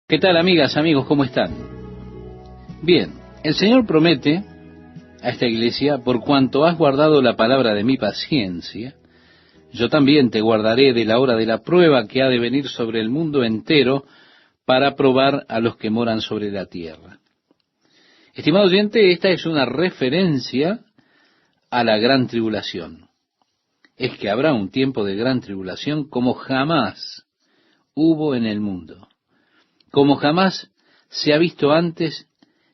¿Qué tal, amigas, amigos? ¿Cómo están? Bien, el Señor promete a esta iglesia: por cuanto has guardado la palabra de mi paciencia, yo también te guardaré de la hora de la prueba que ha de venir sobre el mundo entero para probar a los que moran sobre la tierra. Estimado oyente, esta es una referencia a la gran tribulación. Es que habrá un tiempo de gran tribulación como jamás hubo en el mundo, como jamás se ha visto antes,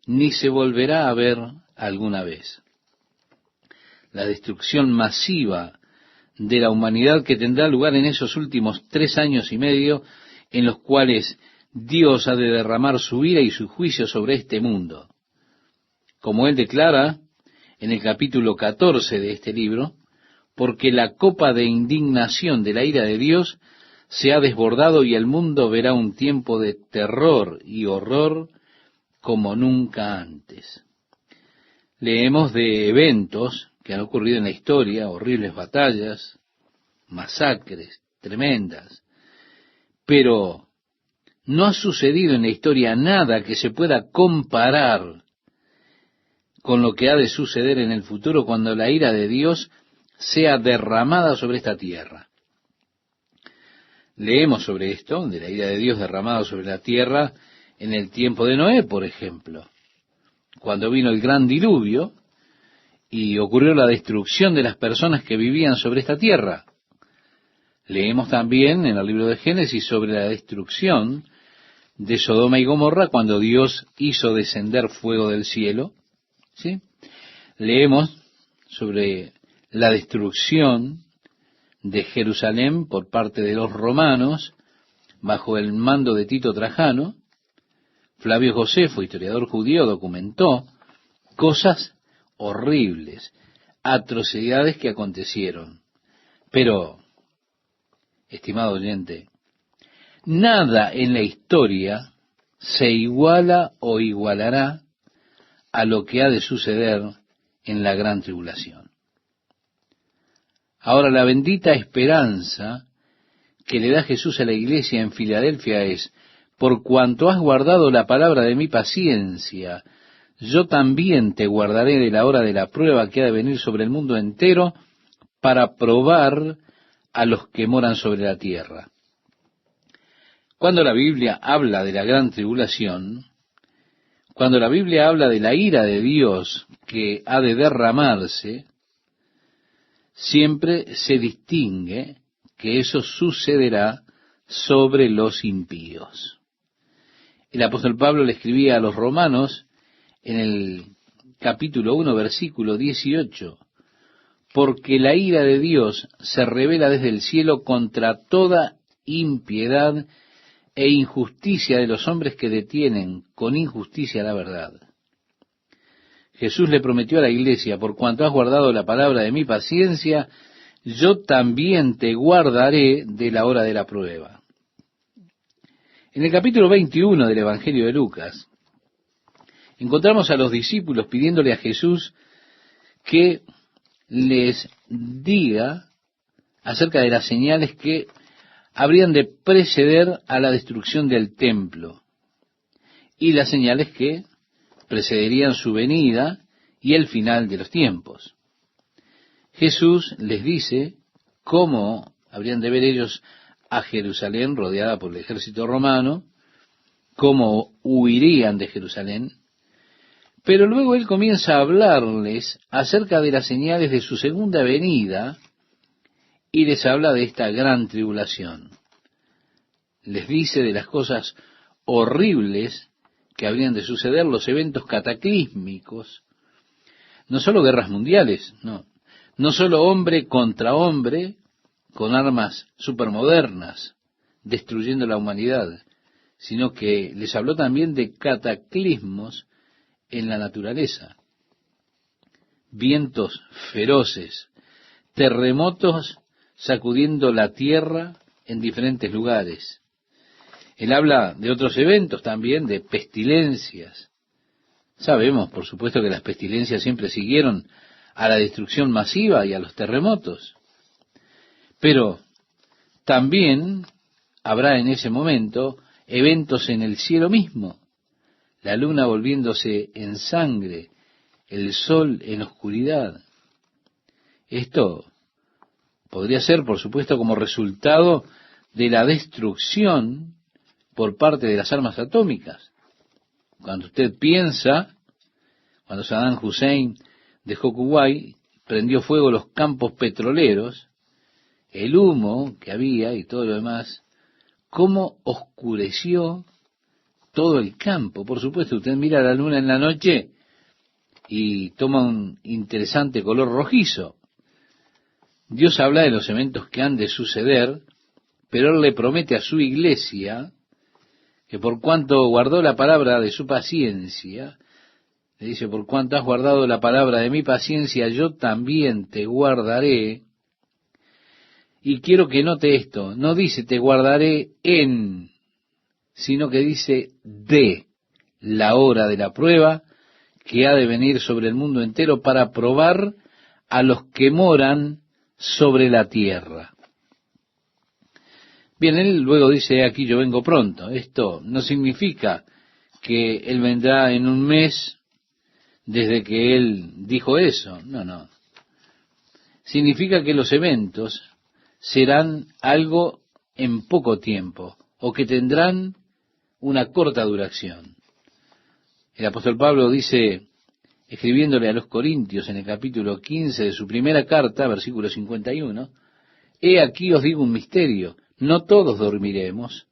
ni se volverá a ver alguna vez. La destrucción masiva de la humanidad que tendrá lugar en esos últimos 3 años y medio, en los cuales Dios ha de derramar su ira y su juicio sobre este mundo. Como Él declara en el capítulo 14 de este libro: porque la copa de indignación de la ira de Dios se ha desbordado y el mundo verá un tiempo de terror y horror como nunca antes. Leemos de eventos que han ocurrido en la historia, horribles batallas, masacres tremendas, pero no ha sucedido en la historia nada que se pueda comparar con lo que ha de suceder en el futuro cuando la ira de Dios sea derramada sobre esta tierra. Leemos sobre esto, de la ira de Dios derramada sobre la tierra, en el tiempo de Noé, por ejemplo, cuando vino el gran diluvio y ocurrió la destrucción de las personas que vivían sobre esta tierra. Leemos también en el libro de Génesis sobre la destrucción de Sodoma y Gomorra cuando Dios hizo descender fuego del cielo, ¿sí? Leemos sobre la destrucción de Jerusalén por parte de los romanos bajo el mando de Tito Trajano. Flavio Josefo, historiador judío, documentó cosas horribles, atrocidades que acontecieron. Pero, estimado oyente, nada en la historia se iguala o igualará a lo que ha de suceder en la gran tribulación. Ahora, la bendita esperanza que le da Jesús a la iglesia en Filadelfia es: por cuanto has guardado la palabra de mi paciencia, yo también te guardaré de la hora de la prueba que ha de venir sobre el mundo entero para probar a los que moran sobre la tierra. Cuando la Biblia habla de la gran tribulación, cuando la Biblia habla de la ira de Dios que ha de derramarse, siempre se distingue que eso sucederá sobre los impíos. El apóstol Pablo le escribía a los romanos en el capítulo 1, versículo 18, porque la ira de Dios se revela desde el cielo contra toda impiedad e injusticia de los hombres que detienen con injusticia la verdad. Jesús le prometió a la iglesia: por cuanto has guardado la palabra de mi paciencia, yo también te guardaré de la hora de la prueba. En el capítulo 21 del Evangelio de Lucas, encontramos a los discípulos pidiéndole a Jesús que les diga acerca de las señales que habrían de preceder a la destrucción del templo y las señales que precederían su venida y el final de los tiempos. Jesús les dice cómo habrían de ver ellos a Jerusalén rodeada por el ejército romano, cómo huirían de Jerusalén, pero luego Él comienza a hablarles acerca de las señales de su segunda venida y les habla de esta gran tribulación. Les dice de las cosas horribles que habrían de suceder, los eventos cataclísmicos, no solo guerras mundiales, no solo hombre contra hombre con armas supermodernas destruyendo la humanidad, sino que les habló también de cataclismos en la naturaleza, vientos feroces, terremotos sacudiendo la tierra en diferentes lugares. Él habla de otros eventos también, de pestilencias. Sabemos, por supuesto, que las pestilencias siempre siguieron a la destrucción masiva y a los terremotos. Pero también habrá en ese momento eventos en el cielo mismo, la luna volviéndose en sangre, el sol en oscuridad. Esto podría ser, por supuesto, como resultado de la destrucción por parte de las armas atómicas. Cuando usted piensa, cuando Saddam Hussein dejó Kuwait, prendió fuego los campos petroleros, el humo que había y todo lo demás, cómo oscureció todo el campo. Por supuesto, usted mira la luna en la noche y toma un interesante color rojizo. Dios habla de los eventos que han de suceder, pero Él le promete a su iglesia que por cuanto guardó la palabra de su paciencia, le dice, por cuanto has guardado la palabra de mi paciencia, yo también te guardaré. Y quiero que note esto, no dice te guardaré en, sino que dice de la hora de la prueba que ha de venir sobre el mundo entero para probar a los que moran sobre la tierra. Bien, él luego dice, aquí yo vengo pronto. Esto no significa que él vendrá en un mes desde que él dijo eso. No, no. Significa que los eventos serán algo en poco tiempo o que tendrán una corta duración. El apóstol Pablo dice, escribiéndole a los Corintios en el capítulo 15 de su primera carta, versículo 51, he aquí os digo un misterio, no todos dormiremos,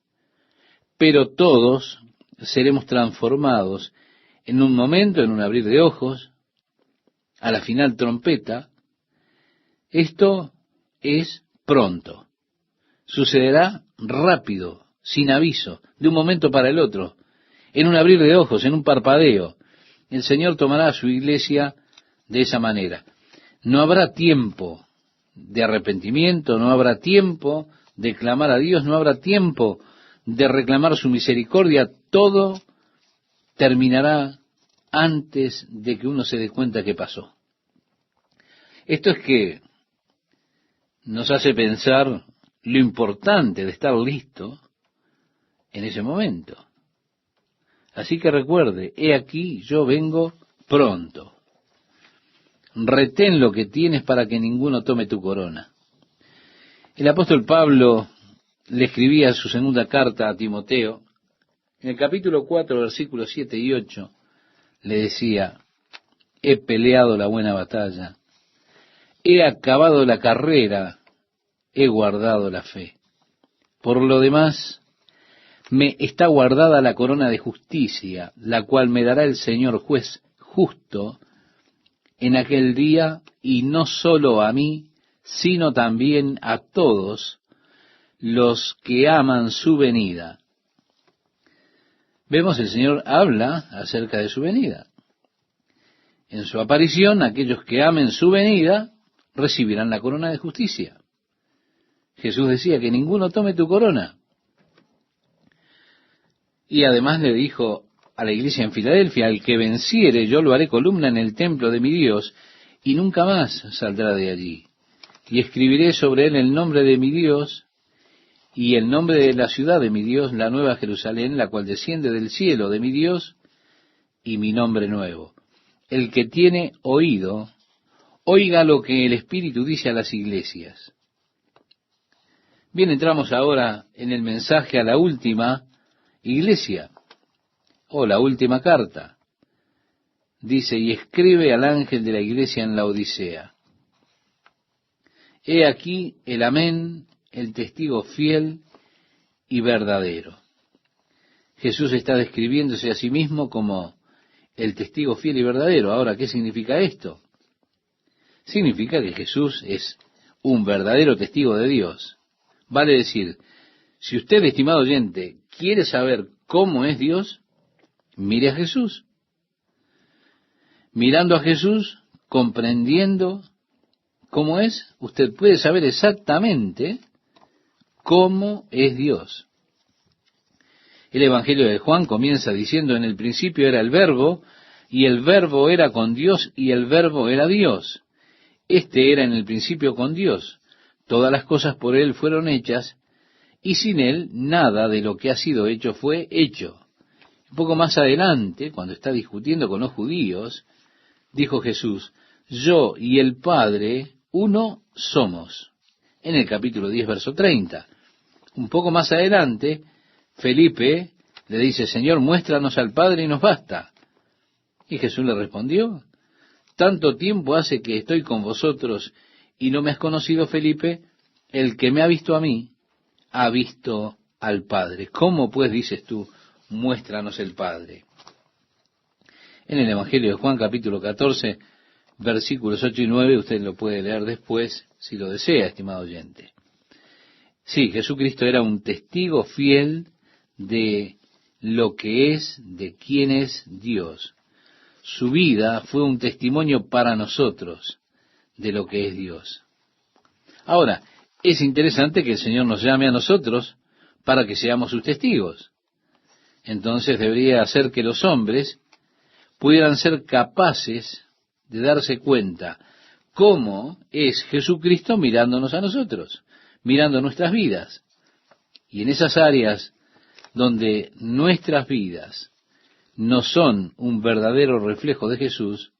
pero todos seremos transformados en un momento, en un abrir de ojos, a la final trompeta. Esto es pronto. Sucederá rápido, sin aviso, de un momento para el otro, en un abrir de ojos, en un parpadeo. El Señor tomará a su iglesia de esa manera. No habrá tiempo de arrepentimiento, no habrá tiempo de clamar a Dios, no habrá tiempo de reclamar su misericordia. Todo terminará antes de que uno se dé cuenta que pasó. Esto es que nos hace pensar lo importante de estar listo en ese momento. Así que recuerde, he aquí, yo vengo pronto. Retén lo que tienes para que ninguno tome tu corona. El apóstol Pablo le escribía su segunda carta a Timoteo, en el capítulo 4, versículos 7 y 8, le decía, he peleado la buena batalla, he acabado la carrera, he guardado la fe. Por lo demás, me está guardada la corona de justicia, la cual me dará el Señor juez justo en aquel día, y no solo a mí, sino también a todos los que aman su venida. Vemos, el Señor habla acerca de su venida. En su aparición, aquellos que amen su venida recibirán la corona de justicia. Jesús decía que ninguno tome tu corona. Y además le dijo a la iglesia en Filadelfia, al que venciere, yo lo haré columna en el templo de mi Dios, y nunca más saldrá de allí. Y escribiré sobre él el nombre de mi Dios, y el nombre de la ciudad de mi Dios, la nueva Jerusalén, la cual desciende del cielo de mi Dios, y mi nombre nuevo. El que tiene oído, oiga lo que el Espíritu dice a las iglesias. Bien, entramos ahora en el mensaje a la última iglesia, o la última carta. Dice, y escribe al ángel de la iglesia en la Odisea. He aquí el amén, el testigo fiel y verdadero. Jesús está describiéndose a sí mismo como el testigo fiel y verdadero. Ahora, ¿qué significa esto? Significa que Jesús es un verdadero testigo de Dios. Vale decir, si usted, estimado oyente, quiere saber cómo es Dios, mire a Jesús. Mirando a Jesús, comprendiendo cómo es, usted puede saber exactamente cómo es Dios. El Evangelio de Juan comienza diciendo, en el principio era el Verbo, y el Verbo era con Dios, y el Verbo era Dios. Este era en el principio con Dios. Todas las cosas por él fueron hechas, y sin él nada de lo que ha sido hecho fue hecho. Un poco más adelante, cuando está discutiendo con los judíos, dijo Jesús, yo y el Padre uno somos. En el capítulo 10, verso 30. Un poco más adelante, Felipe le dice, Señor, muéstranos al Padre y nos basta. Y Jesús le respondió, tanto tiempo hace que estoy con vosotros y no me has conocido, Felipe, el que me ha visto a mí, ha visto al Padre. ¿Cómo pues dices tú, muéstranos el Padre? En el Evangelio de Juan, capítulo 14, versículos 8 y 9, usted lo puede leer después, si lo desea, estimado oyente. Sí, Jesucristo era un testigo fiel de lo que es, de quién es Dios. Su vida fue un testimonio para nosotros de lo que es Dios. Ahora, es interesante que el Señor nos llame a nosotros para que seamos sus testigos. Entonces debería hacer que los hombres pudieran ser capaces de darse cuenta cómo es Jesucristo mirándonos a nosotros, mirando nuestras vidas. Y en esas áreas donde nuestras vidas no son un verdadero reflejo de Jesús,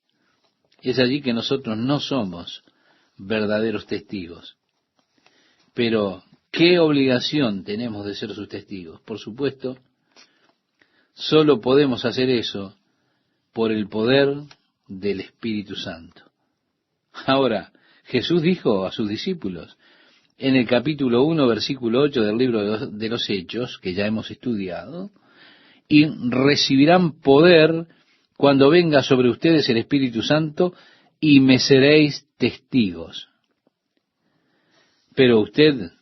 es allí que nosotros no somos verdaderos testigos. Pero, ¿qué obligación tenemos de ser sus testigos? Por supuesto, solo podemos hacer eso por el poder del Espíritu Santo. Ahora, Jesús dijo a sus discípulos, en el capítulo 1, versículo 8 del libro de los Hechos, que ya hemos estudiado, y recibirán poder cuando venga sobre ustedes el Espíritu Santo, y me seréis testigos. Pero usted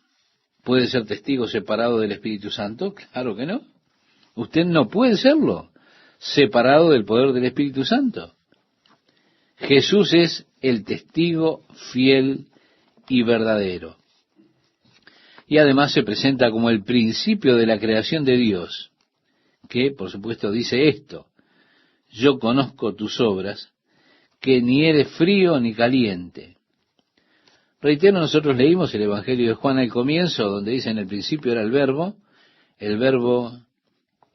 puede ser testigo separado del Espíritu Santo, claro que no. Usted no puede serlo separado del poder del Espíritu Santo. Jesús es el testigo fiel y verdadero. Y además se presenta como el principio de la creación de Dios, que por supuesto dice esto, yo conozco tus obras, que ni eres frío ni caliente. Reitero, nosotros leímos el Evangelio de Juan al comienzo, donde dice en el principio era el Verbo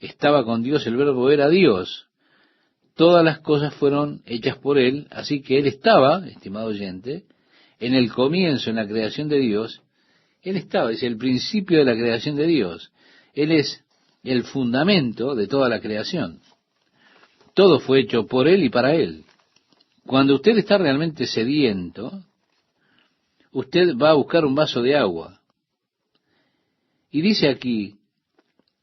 estaba con Dios, el Verbo era Dios. Todas las cosas fueron hechas por Él, así que Él estaba, estimado oyente, en el comienzo, en la creación de Dios, Él estaba, es el principio de la creación de Dios. Él es el fundamento de toda la creación. Todo fue hecho por Él y para Él. Cuando usted está realmente sediento, usted va a buscar un vaso de agua. Y dice aquí,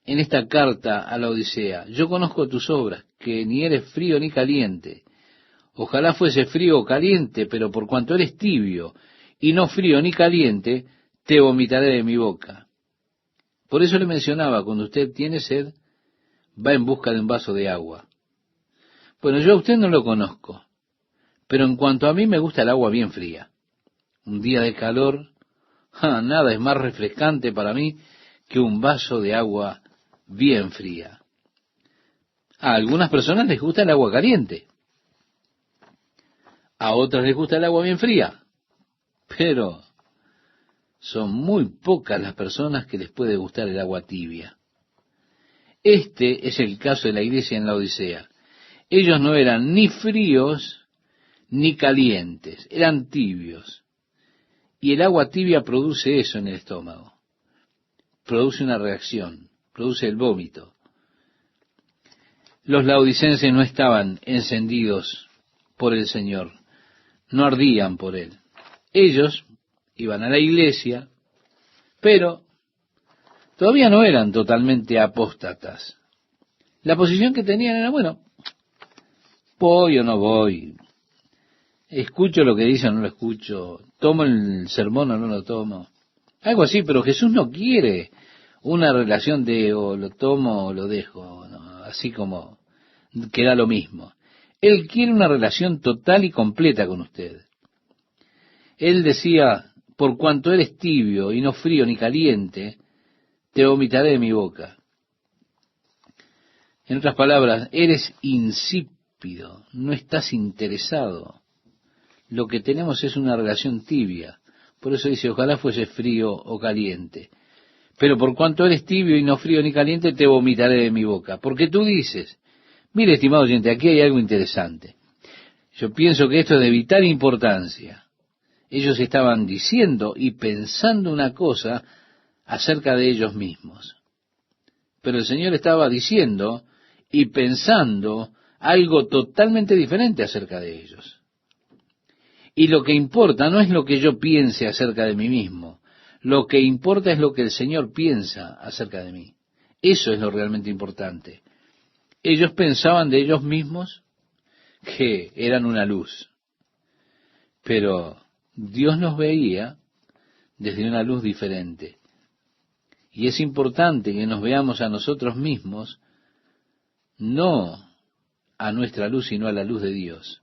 en esta carta a la Odisea, yo conozco tus obras, que ni eres frío ni caliente. Ojalá fuese frío o caliente, pero por cuanto eres tibio y no frío ni caliente, te vomitaré de mi boca. Por eso le mencionaba, cuando usted tiene sed, va en busca de un vaso de agua. Bueno, yo a usted no lo conozco, pero en cuanto a mí me gusta el agua bien fría. Un día de calor, nada es más refrescante para mí que un vaso de agua bien fría. A algunas personas les gusta el agua caliente, a otras les gusta el agua bien fría, pero son muy pocas las personas que les puede gustar el agua tibia. Este es el caso de la iglesia en la Odisea. Ellos no eran ni fríos ni calientes, eran tibios. Y el agua tibia produce eso en el estómago. Produce una reacción, produce el vómito. Los laodicenses no estaban encendidos por el Señor, no ardían por Él. Ellos iban a la iglesia, pero todavía no eran totalmente apóstatas. La posición que tenían era, bueno, voy o no voy, escucho lo que dice o no lo escucho, tomo el sermón o no lo tomo, algo así, pero Jesús no quiere una relación de o lo tomo o lo dejo, no, así como que da lo mismo. Él quiere una relación total y completa con usted. Él decía, por cuanto eres tibio y no frío ni caliente, te vomitaré de mi boca. En otras palabras, eres insípido, no estás interesado. Lo que tenemos es una relación tibia. Por eso dice, ojalá fuese frío o caliente. Pero por cuanto eres tibio y no frío ni caliente, te vomitaré de mi boca. Porque tú dices, mire, estimado oyente, aquí hay algo interesante. Yo pienso que esto es de vital importancia. Ellos estaban diciendo y pensando una cosa acerca de ellos mismos. Pero el Señor estaba diciendo y pensando algo totalmente diferente acerca de ellos. Y lo que importa no es lo que yo piense acerca de mí mismo. Lo que importa es lo que el Señor piensa acerca de mí. Eso es lo realmente importante. Ellos pensaban de ellos mismos que eran una luz. Pero Dios nos veía desde una luz diferente. Y es importante que nos veamos a nosotros mismos, no a nuestra luz, sino a la luz de Dios.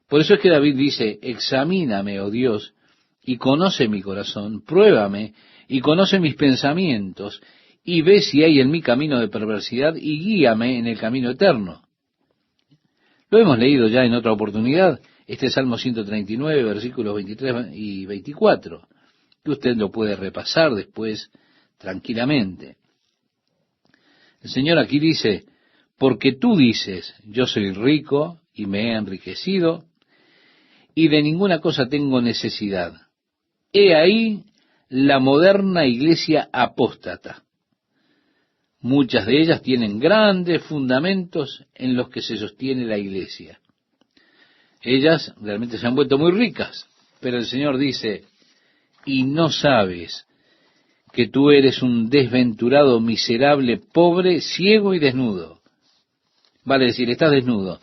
Por eso es que David dice, examíname, oh Dios, y conoce mi corazón, pruébame y conoce mis pensamientos, y ve si hay en mí camino de perversidad, y guíame en el camino eterno. Lo hemos leído ya en otra oportunidad, este Salmo 139, versículos 23 y 24, que usted lo puede repasar después tranquilamente. El Señor aquí dice, porque tú dices, yo soy rico y me he enriquecido, y de ninguna cosa tengo necesidad. He ahí la moderna iglesia apóstata. Muchas de ellas tienen grandes fundamentos en los que se sostiene la iglesia. Ellas realmente se han vuelto muy ricas, pero el Señor dice, y no sabes que tú eres un desventurado, miserable, pobre, ciego y desnudo. Vale decir, estás desnudo,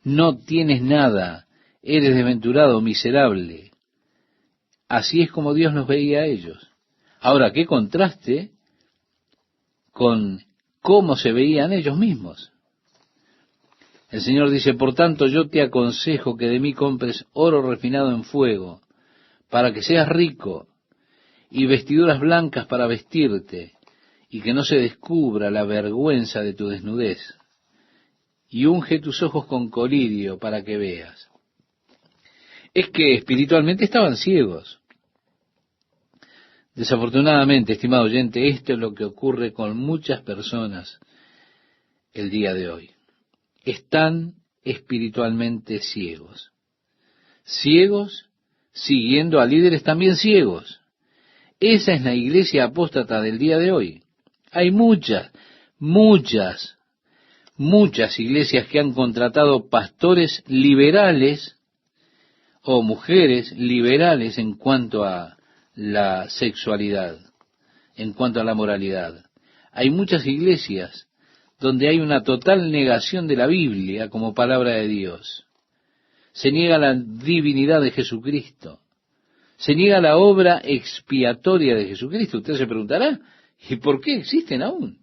no tienes nada, eres desventurado, miserable. Así es como Dios los veía a ellos. Ahora, qué contraste con cómo se veían ellos mismos. El Señor dice, por tanto yo te aconsejo que de mí compres oro refinado en fuego, para que seas rico, y vestiduras blancas para vestirte, y que no se descubra la vergüenza de tu desnudez, y unge tus ojos con colirio para que veas. Es que espiritualmente estaban ciegos. Desafortunadamente, estimado oyente, esto es lo que ocurre con muchas personas el día de hoy. Están espiritualmente ciegos. Ciegos siguiendo a líderes también ciegos. Esa es la iglesia apóstata del día de hoy. Hay muchas iglesias que han contratado pastores liberales o mujeres liberales en cuanto a la sexualidad, en cuanto a la moralidad. Hay muchas iglesias donde hay una total negación de la Biblia como palabra de Dios. Se niega la divinidad de Jesucristo. Se niega la obra expiatoria de Jesucristo. Usted se preguntará, ¿y por qué existen aún?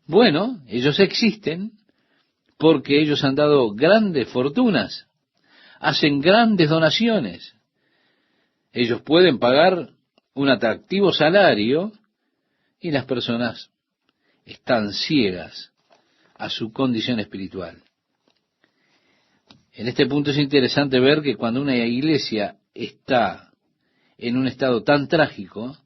Bueno, ellos existen porque ellos han dado grandes fortunas, hacen grandes donaciones. Ellos pueden pagar un atractivo salario y las personas están ciegas a su condición espiritual. En este punto es interesante ver que cuando una iglesia está en un estado tan trágico,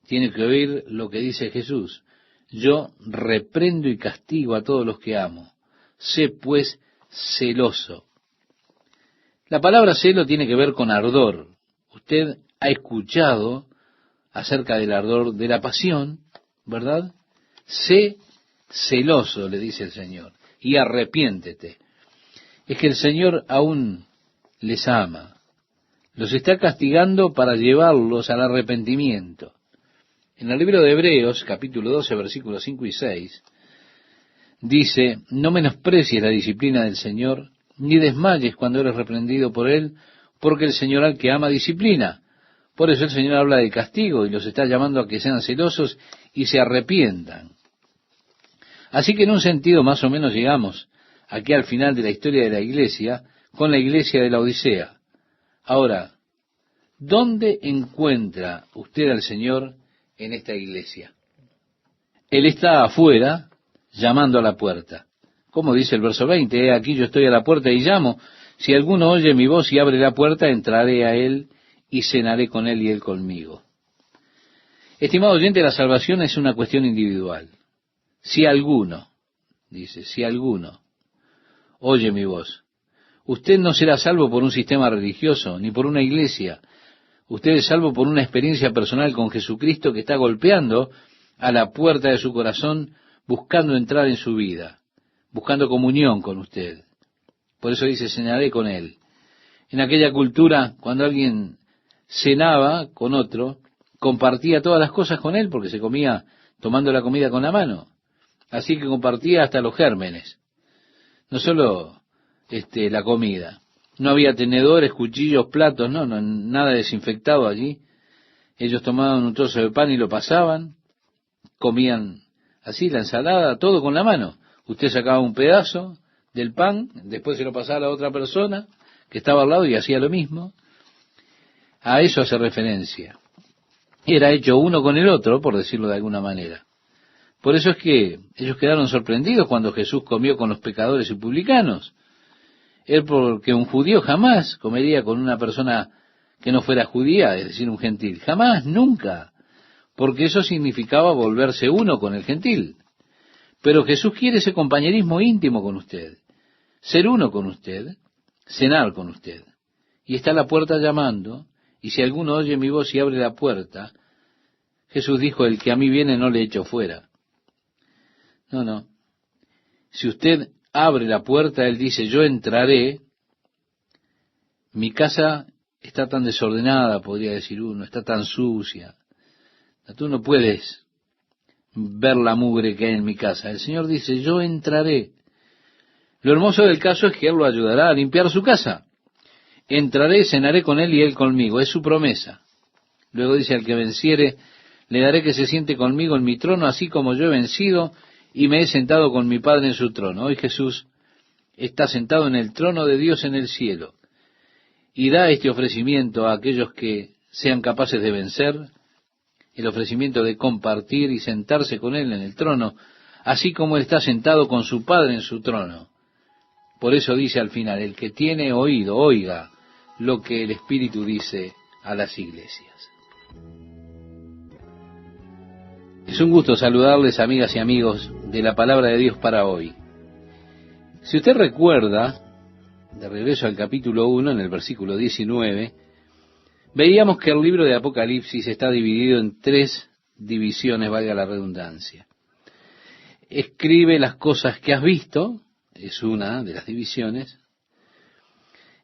tiene que oír lo que dice Jesús. Yo reprendo y castigo a todos los que amo. Sé pues celoso. La palabra celo tiene que ver con ardor. Usted ha escuchado acerca del ardor de la pasión, ¿verdad? Sé celoso, le dice el Señor, y arrepiéntete. Es que el Señor aún les ama. Los está castigando para llevarlos al arrepentimiento. En el libro de Hebreos, capítulo 12, versículos 5 y 6, dice, no menosprecies la disciplina del Señor, ni desmayes cuando eres reprendido por Él, porque el Señor al que ama disciplina. Por eso el Señor habla de castigo y los está llamando a que sean celosos y se arrepientan. Así que en un sentido más o menos llegamos aquí al final de la historia de la iglesia, con la iglesia de la Odisea. Ahora, ¿dónde encuentra usted al Señor en esta iglesia? Él está afuera, llamando a la puerta. Como dice el verso 20, he aquí yo estoy a la puerta y llamo. Si alguno oye mi voz y abre la puerta, entraré a él y cenaré con él y él conmigo. Estimado oyente, la salvación es una cuestión individual. Si alguno, dice, si alguno oye mi voz, usted no será salvo por un sistema religioso, ni por una iglesia. Usted es salvo por una experiencia personal con Jesucristo que está golpeando a la puerta de su corazón, buscando entrar en su vida, buscando comunión con usted. Por eso dice, cenaré con él. En aquella cultura, cuando alguien cenaba con otro, compartía todas las cosas con él, porque se comía tomando la comida con la mano. Así que compartía hasta los gérmenes. No solo la comida. No había tenedores, cuchillos, platos, no, nada desinfectado allí. Ellos tomaban un trozo de pan y lo pasaban, comían así la ensalada, todo con la mano. Usted sacaba un pedazo del pan, después se lo pasaba a la otra persona que estaba al lado y hacía lo mismo. A eso hace referencia. Era hecho uno con el otro, por decirlo de alguna manera. Por eso es que ellos quedaron sorprendidos cuando Jesús comió con los pecadores y publicanos. Él, porque un judío jamás comería con una persona que no fuera judía, es decir, un gentil. Jamás, nunca. Porque eso significaba volverse uno con el gentil. Pero Jesús quiere ese compañerismo íntimo con usted. Ser uno con usted, cenar con usted. Y está la puerta llamando, y si alguno oye mi voz y abre la puerta, Jesús dijo, el que a mí viene no le echo fuera. No. Si usted abre la puerta, Él dice, yo entraré. Mi casa está tan desordenada, podría decir uno, está tan sucia. Tú no puedes ver la mugre que hay en mi casa. El Señor dice, yo entraré. Lo hermoso del caso es que Él lo ayudará a limpiar su casa. Entraré, cenaré con Él y Él conmigo. Es su promesa. Luego dice, al que venciere, le daré que se siente conmigo en mi trono, así como yo he vencido y me he sentado con mi Padre en su trono. Hoy Jesús está sentado en el trono de Dios en el cielo y da este ofrecimiento a aquellos que sean capaces de vencer, el ofrecimiento de compartir y sentarse con Él en el trono, así como Él está sentado con su Padre en su trono. Por eso dice al final, el que tiene oído, oiga lo que el Espíritu dice a las iglesias. Es un gusto saludarles, amigas y amigos, de la palabra de Dios para hoy. Si usted recuerda, de regreso al capítulo 1, en el versículo 19, veíamos que el libro de Apocalipsis está dividido en 3 divisiones, valga la redundancia. Escribe las cosas que has visto, es una de las divisiones.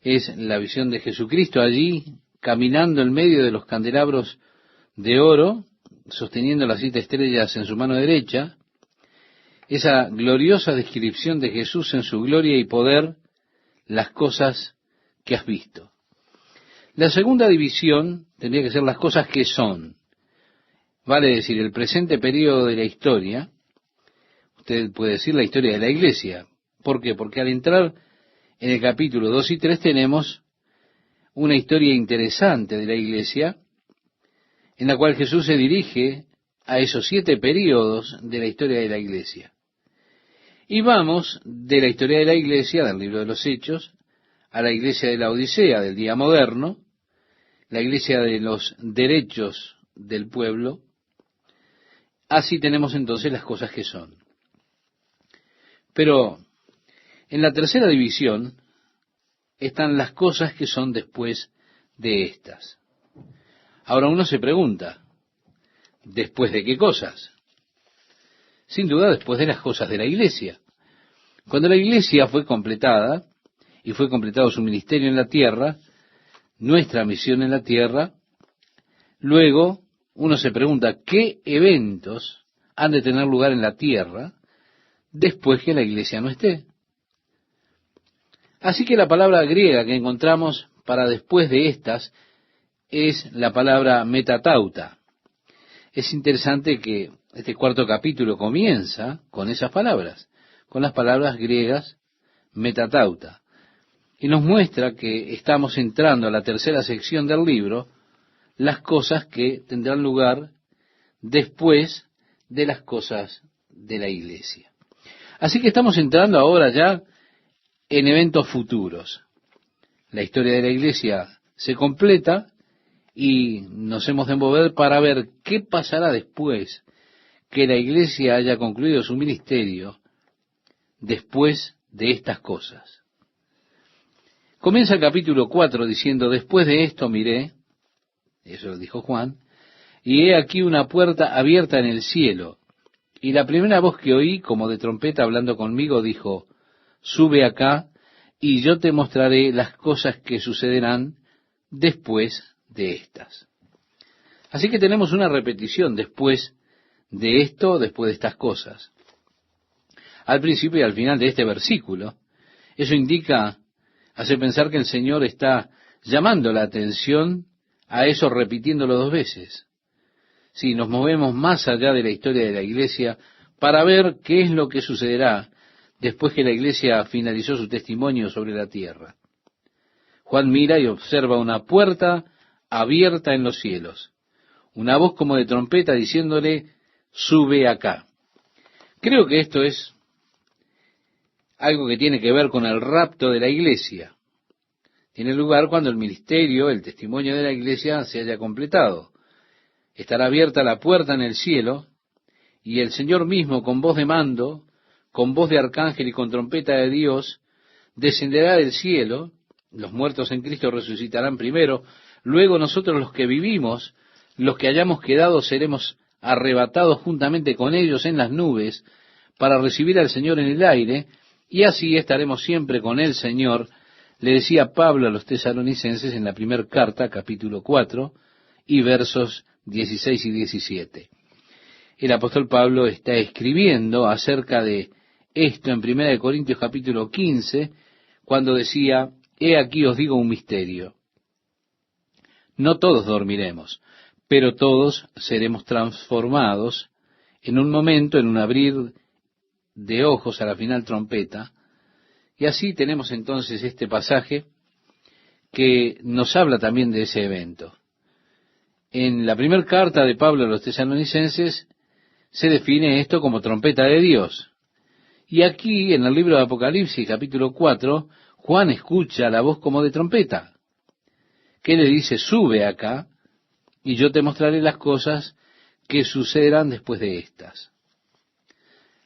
Es la visión de Jesucristo allí, caminando en medio de los candelabros de oro, sosteniendo las 7 estrellas en su mano derecha. Esa gloriosa descripción de Jesús en su gloria y poder, las cosas que has visto. La segunda división tendría que ser las cosas que son. Vale decir, el presente periodo de la historia. Usted puede decir la historia de la iglesia. ¿Por qué? Porque al entrar en el capítulo 2 y 3 tenemos una historia interesante de la iglesia, en la cual Jesús se dirige a esos 7 períodos de la historia de la iglesia. Y vamos de la historia de la iglesia, del libro de los Hechos, a la iglesia de la Odisea, del día moderno, la iglesia de los derechos del pueblo. Así tenemos entonces las cosas que son. Pero en la tercera división están las cosas que son después de estas. Ahora uno se pregunta, ¿después de qué cosas? Sin duda después de las cosas de la iglesia. Cuando la iglesia fue completada, y fue completado su ministerio en la tierra, nuestra misión en la tierra, luego uno se pregunta, ¿qué eventos han de tener lugar en la tierra después que la iglesia no esté? Así que la palabra griega que encontramos para después de estas es la palabra metatauta. Es interesante que este 4º capítulo comienza con esas palabras, con las palabras griegas metatauta, y nos muestra que estamos entrando a la tercera sección del libro, las cosas que tendrán lugar después de las cosas de la iglesia. Así que estamos entrando ahora ya en eventos futuros. La historia de la iglesia se completa y nos hemos de mover para ver qué pasará después que la iglesia haya concluido su ministerio después de estas cosas. Comienza el capítulo 4 diciendo, después de esto miré, eso lo dijo Juan, y he aquí una puerta abierta en el cielo, y la primera voz que oí, como de trompeta hablando conmigo, dijo, sube acá, y yo te mostraré las cosas que sucederán después de estas. Así que tenemos una repetición después de esto, después de estas cosas. Al principio y al final de este versículo, eso indica, hace pensar que el Señor está llamando la atención a eso repitiéndolo dos veces. Si nos movemos más allá de la historia de la iglesia para ver qué es lo que sucederá después que la iglesia finalizó su testimonio sobre la tierra. Juan mira y observa una puerta abierta en los cielos, una voz como de trompeta diciéndole, sube acá. Creo que esto es algo que tiene que ver con el rapto de la iglesia. Tiene lugar cuando el ministerio, el testimonio de la iglesia se haya completado. Estará abierta la puerta en el cielo, y el Señor mismo, con voz de mando, con voz de arcángel y con trompeta de Dios, descenderá del cielo. Los muertos en Cristo resucitarán primero, luego nosotros los que vivimos, los que hayamos quedado, seremos arrebatados juntamente con ellos en las nubes, para recibir al Señor en el aire, y así estaremos siempre con el Señor, le decía Pablo a los tesalonicenses en la primera carta, capítulo 4, y versos 16 y 17. El apóstol Pablo está escribiendo acerca de esto en 1 Corintios capítulo 15, cuando decía, he aquí os digo un misterio. No todos dormiremos, pero todos seremos transformados en un momento, en un abrir de ojos a la final trompeta. Y así tenemos entonces este pasaje que nos habla también de ese evento. En la primera carta de Pablo a los tesalonicenses se define esto como trompeta de Dios. Y aquí, en el libro de Apocalipsis, capítulo 4, Juan escucha la voz como de trompeta, que le dice, sube acá, y yo te mostraré las cosas que sucederán después de estas.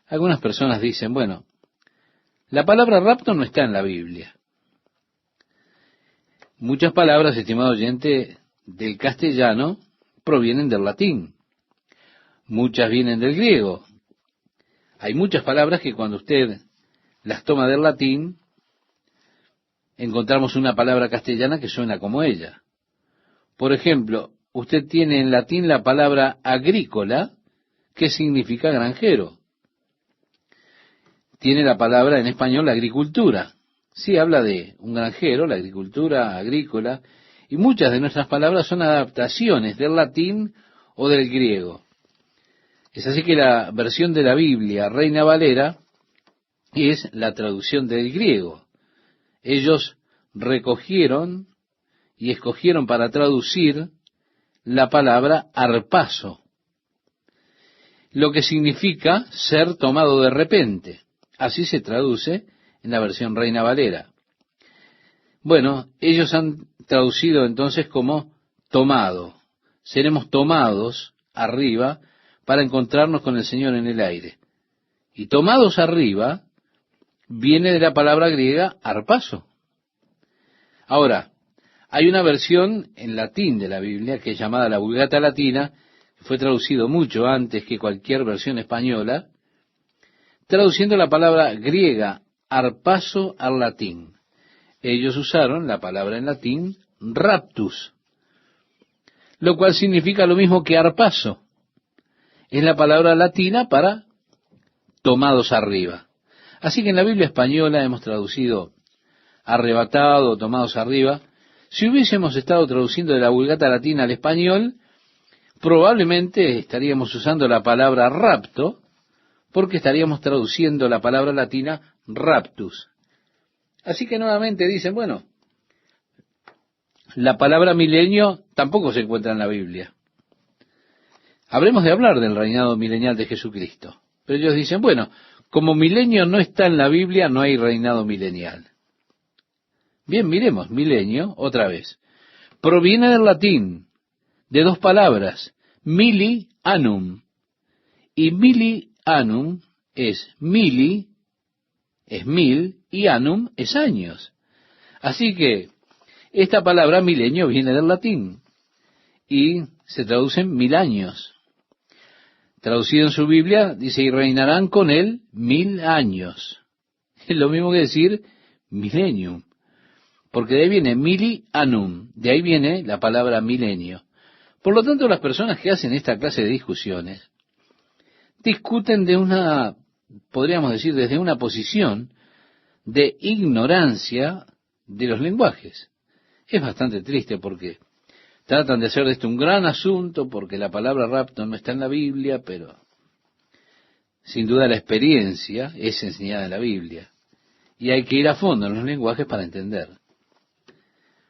Algunas personas dicen, bueno, la palabra rapto no está en la Biblia. Muchas palabras, estimado oyente, del castellano provienen del latín. Muchas vienen del griego. Hay muchas palabras que cuando usted las toma del latín, encontramos una palabra castellana que suena como ella. Por ejemplo, usted tiene en latín la palabra agrícola, que significa granjero. Tiene la palabra en español agricultura. Sí, habla de un granjero, la agricultura agrícola, y muchas de nuestras palabras son adaptaciones del latín o del griego. Es así que la versión de la Biblia, Reina Valera, es la traducción del griego. Ellos recogieron y escogieron para traducir la palabra arpazo, lo que significa ser tomado de repente. Así se traduce en la versión Reina Valera. Bueno, ellos han traducido entonces como tomado. Seremos tomados arriba para encontrarnos con el Señor en el aire. Y tomados arriba viene de la palabra griega arpazo. Ahora, hay una versión en latín de la Biblia que es llamada la Vulgata Latina, que fue traducido mucho antes que cualquier versión española, traduciendo la palabra griega arpazo al latín. Ellos usaron la palabra en latín raptus, lo cual significa lo mismo que arpazo. Es la palabra latina para tomados arriba. Así que en la Biblia española hemos traducido arrebatado, tomados arriba. Si hubiésemos estado traduciendo de la Vulgata Latina al español, probablemente estaríamos usando la palabra rapto, porque estaríamos traduciendo la palabra latina raptus. Así que nuevamente dicen, bueno, la palabra milenio tampoco se encuentra en la Biblia. Habremos de hablar del reinado milenial de Jesucristo. Pero ellos dicen, bueno, como milenio no está en la Biblia, no hay reinado milenial. Bien, miremos, milenio, otra vez. Proviene del latín, de dos palabras, mili anum. Y mili anum es mili, es mil, y anum es años. Así que esta palabra milenio viene del latín y se traduce en 1000 años. Traducido en su Biblia, dice, y reinarán con él 1000 años. Es lo mismo que decir millennium, porque de ahí viene mili anum, de ahí viene la palabra milenio. Por lo tanto, las personas que hacen esta clase de discusiones discuten de una, podríamos decir, desde una posición de ignorancia de los lenguajes. Es bastante triste porque tratan de hacer de esto un gran asunto porque la palabra rapto no está en la Biblia, pero sin duda la experiencia es enseñada en la Biblia. Y hay que ir a fondo en los lenguajes para entender.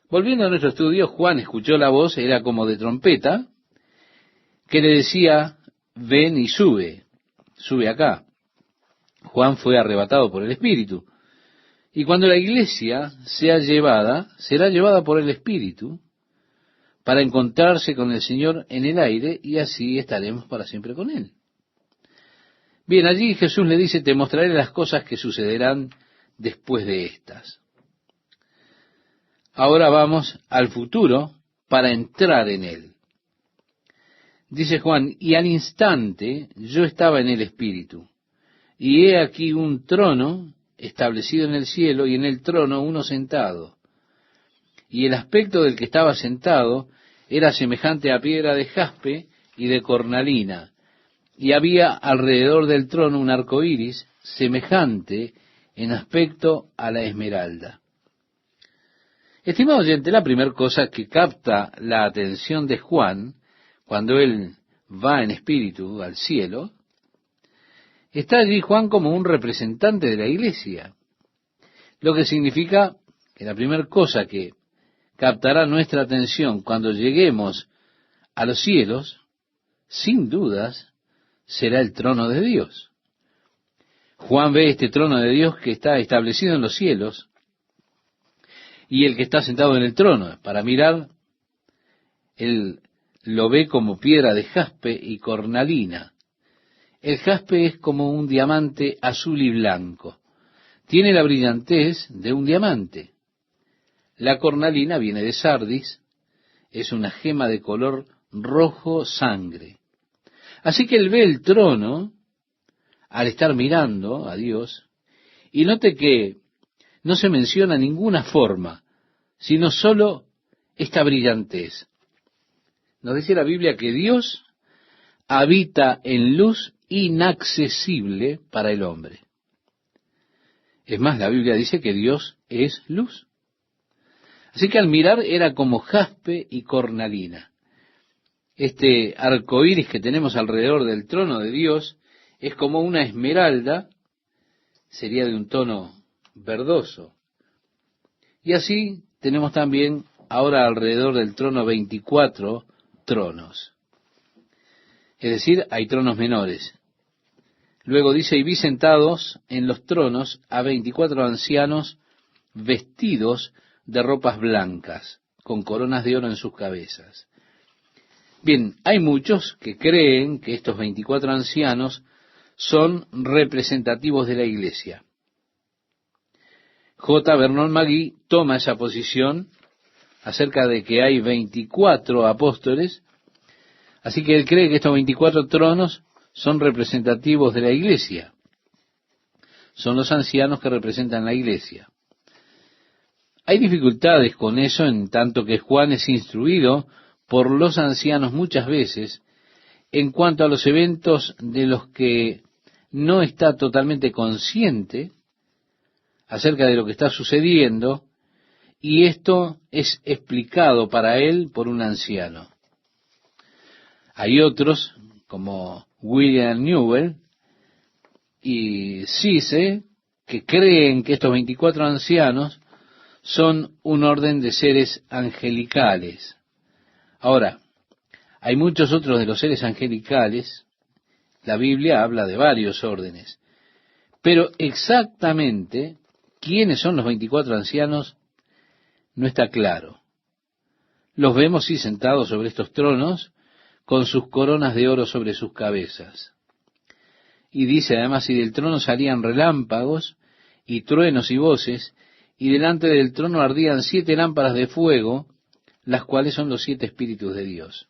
Volviendo a nuestro estudio, Juan escuchó la voz, era como de trompeta, que le decía, ven y sube, sube acá. Juan fue arrebatado por el Espíritu. Y cuando la iglesia sea llevada, será llevada por el Espíritu para encontrarse con el Señor en el aire y así estaremos para siempre con Él. Bien, allí Jesús le dice, te mostraré las cosas que sucederán después de estas. Ahora vamos al futuro para entrar en Él. Dice Juan, y al instante yo estaba en el Espíritu, y he aquí un trono establecido en el cielo, y en el trono uno sentado. Y el aspecto del que estaba sentado era semejante a piedra de jaspe y de cornalina, y había alrededor del trono un arco iris semejante en aspecto a la esmeralda. Estimado oyente, la primera cosa que capta la atención de Juan cuando él va en espíritu al cielo, está allí Juan como un representante de la iglesia, lo que significa que la primera cosa que captará nuestra atención cuando lleguemos a los cielos, sin dudas, será el trono de Dios. Juan ve este trono de Dios que está establecido en los cielos y el que está sentado en el trono. Para mirar, él lo ve como piedra de jaspe y cornalina. El jaspe es como un diamante azul y blanco. Tiene la brillantez de un diamante. La cornalina viene de sardis, es una gema de color rojo sangre. Así que él ve el trono al estar mirando a Dios, y note que no se menciona ninguna forma, sino solo esta brillantez. Nos dice la Biblia que Dios habita en luz inaccesible para el hombre. Es más, la Biblia dice que Dios es luz. Así que al mirar era como jaspe y cornalina. Este arco iris que tenemos alrededor del trono de Dios es como una esmeralda, sería de un tono verdoso. Y así tenemos también ahora alrededor del trono 24 tronos. Es decir, hay tronos menores. Luego dice, y vi sentados en los tronos a 24 ancianos vestidos de ropas blancas, con coronas de oro en sus cabezas. Bien, hay muchos que creen que estos 24 ancianos son representativos de la iglesia. J. Vernon McGee toma esa posición acerca de que hay 24 apóstoles, así que él cree que estos 24 tronos son representativos de la iglesia. Son los ancianos que representan la iglesia. Hay dificultades con eso en tanto que Juan es instruido por los ancianos muchas veces en cuanto a los eventos de los que no está totalmente consciente acerca de lo que está sucediendo, y esto es explicado para él por un anciano. Hay otros, como William Newell y Cisse, que creen que estos 24 ancianos son un orden de seres angelicales. Ahora, hay muchos otros de los seres angelicales, la Biblia habla de varios órdenes, pero exactamente quiénes son los 24 ancianos no está claro. Los vemos, sí, sentados sobre estos tronos, con sus coronas de oro sobre sus cabezas. Y dice además, y del trono salían relámpagos, y truenos y voces, y delante del trono ardían 7 lámparas de fuego, las cuales son los 7 espíritus de Dios.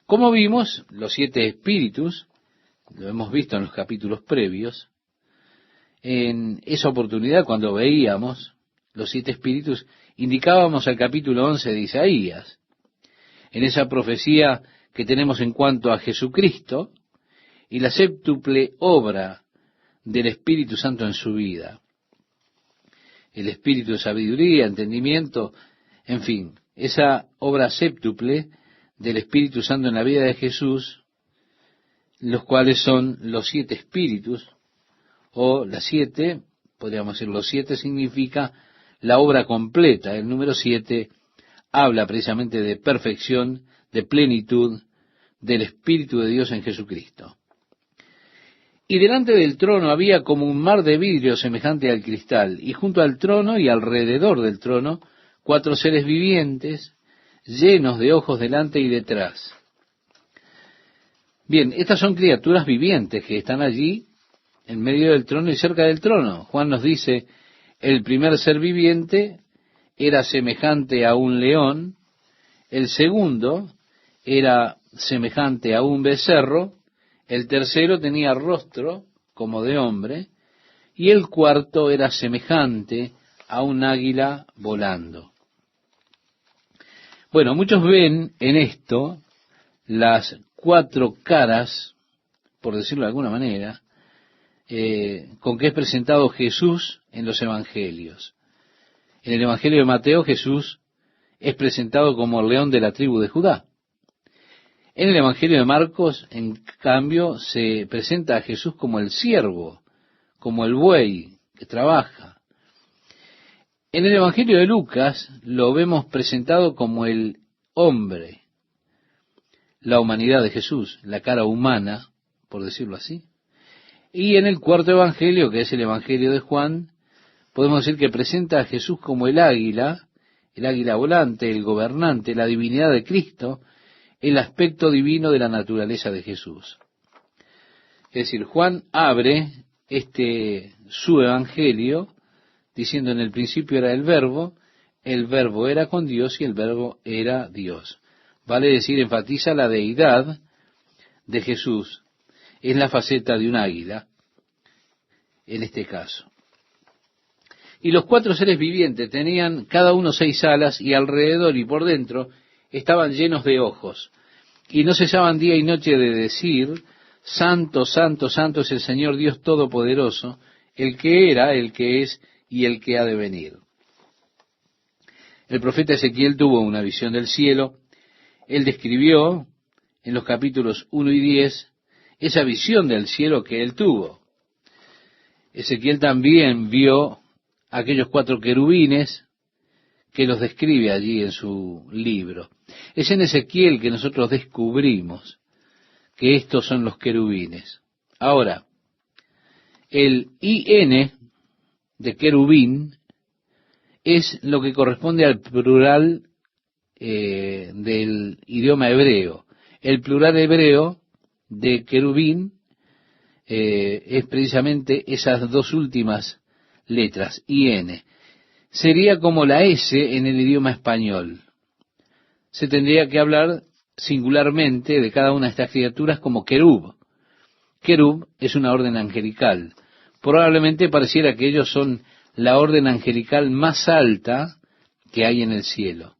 Como vimos, los 7 espíritus, lo hemos visto en los capítulos previos, en esa oportunidad cuando veíamos los 7 espíritus, indicábamos al capítulo 11 de Isaías, en esa profecía que tenemos en cuanto a Jesucristo y la séptuple obra del Espíritu Santo en su vida. El espíritu de sabiduría, entendimiento, en fin, esa obra séptuple del Espíritu Santo en la vida de Jesús, los cuales son los 7 espíritus, o las 7, podríamos decir, los 7 significa la obra completa. El número 7 habla precisamente de perfección, de plenitud del Espíritu de Dios en Jesucristo. Y delante del trono había como un mar de vidrio semejante al cristal, y junto al trono y alrededor del trono 4 seres vivientes, llenos de ojos delante y detrás. Bien, estas son criaturas vivientes que están allí en medio del trono y cerca del trono. Juan nos dice, el primer ser viviente era semejante a un león, el segundo era semejante a un becerro, el tercero tenía rostro como de hombre, y el cuarto era semejante a un águila volando. Bueno, muchos ven en esto las 4 caras, por decirlo de alguna manera, con que es presentado Jesús en los evangelios. En el Evangelio de Mateo, Jesús es presentado como el león de la tribu de Judá. En el Evangelio de Marcos, en cambio, se presenta a Jesús como el siervo, como el buey que trabaja. En el Evangelio de Lucas lo vemos presentado como el hombre, la humanidad de Jesús, la cara humana, por decirlo así. Y en el cuarto Evangelio, que es el Evangelio de Juan, podemos decir que presenta a Jesús como el águila volante, el gobernante, la divinidad de Cristo, el aspecto divino de la naturaleza de Jesús. Es decir, Juan abre su evangelio diciendo en el principio era el verbo era con Dios y el verbo era Dios. Vale decir, enfatiza la deidad de Jesús. Es la faceta de un águila, en este caso. Y los 4 seres vivientes tenían cada uno 6 alas y alrededor y por dentro estaban llenos de ojos, y no cesaban día y noche de decir, Santo, Santo, Santo es el Señor Dios Todopoderoso, el que era, el que es y el que ha de venir. El profeta Ezequiel tuvo una visión del cielo. Él describió en los capítulos 1 y 10 esa visión del cielo que él tuvo. Ezequiel también vio aquellos 4 querubines que los describe allí en su libro. Es en Ezequiel que nosotros descubrimos que estos son los querubines. Ahora, el IN de querubín es lo que corresponde al plural del idioma hebreo. El plural hebreo de querubín es precisamente esas 2 últimas letras, IN. Sería como la S en el idioma español. Se tendría que hablar singularmente de cada una de estas criaturas como querub. Querub es una orden angelical. Probablemente pareciera que ellos son la orden angelical más alta que hay en el cielo.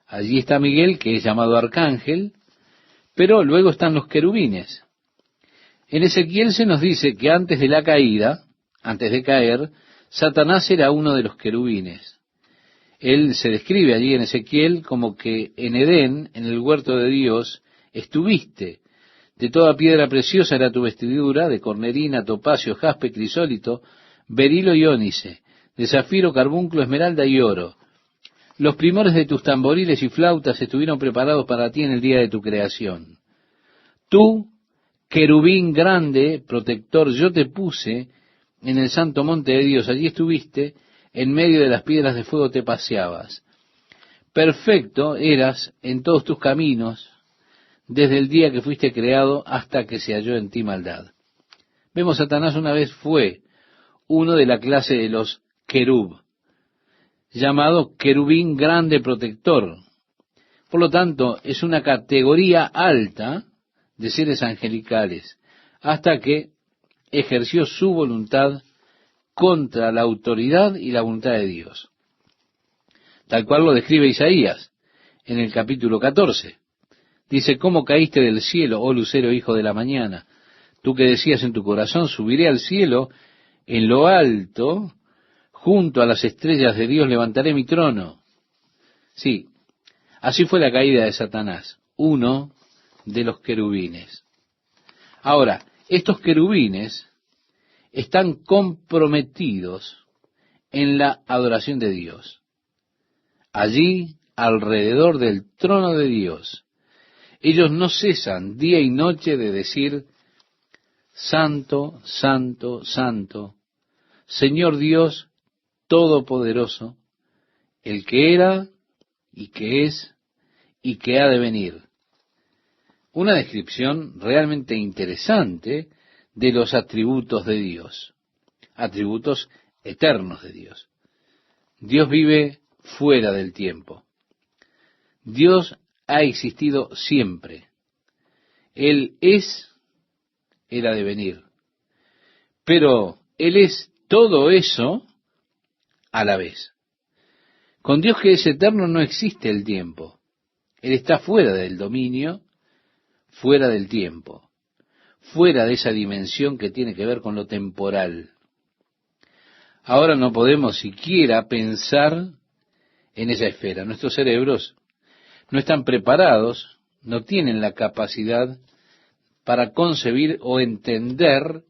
Allí está Miguel, que es llamado arcángel, pero luego están los querubines. En Ezequiel se nos dice que antes de la caída, antes de caer, Satanás era uno de los querubines. Él se describe allí en Ezequiel como que en Edén, en el huerto de Dios, estuviste. De toda piedra preciosa era tu vestidura, de cornerina, topacio, jaspe, crisólito, berilo y ónice, de zafiro, carbunclo, esmeralda y oro. Los primores de tus tamboriles y flautas estuvieron preparados para ti en el día de tu creación. Tú, querubín grande, protector, yo te puse en el santo monte de Dios. Allí estuviste, en medio de las piedras de fuego te paseabas. perfecto eras en todos tus caminos, desde el día que fuiste creado hasta que se halló en ti maldad. Vemos, Satanás una vez fue uno de la clase de los querub, llamado querubín grande protector. Por lo tanto, es una categoría alta de seres angelicales, hasta que ejerció su voluntad contra la autoridad y la voluntad de Dios. Tal cual lo describe Isaías en el capítulo 14. Dice: ¿cómo caíste del cielo, oh lucero hijo de la mañana? Tú que decías en tu corazón: subiré al cielo, en lo alto, junto a las estrellas de Dios levantaré mi trono. Sí, así fue la caída de Satanás, uno de los querubines. Ahora, estos querubines están comprometidos en la adoración de Dios. Allí, alrededor del trono de Dios, ellos no cesan día y noche de decir: Santo, Santo, Santo, Señor Dios Todopoderoso, el que era, y que es, y que ha de venir. Una descripción realmente interesante de los atributos de Dios, atributos eternos de Dios. Dios vive fuera del tiempo. Dios ha existido siempre. Él es, Él ha de venir. Pero Él es todo eso a la vez. Con Dios, que es eterno, no existe el tiempo. Él está fuera del dominio, fuera del tiempo, fuera de esa dimensión que tiene que ver con lo temporal. Ahora no podemos siquiera pensar en esa esfera. Nuestros cerebros no están preparados, no tienen la capacidad para concebir o entender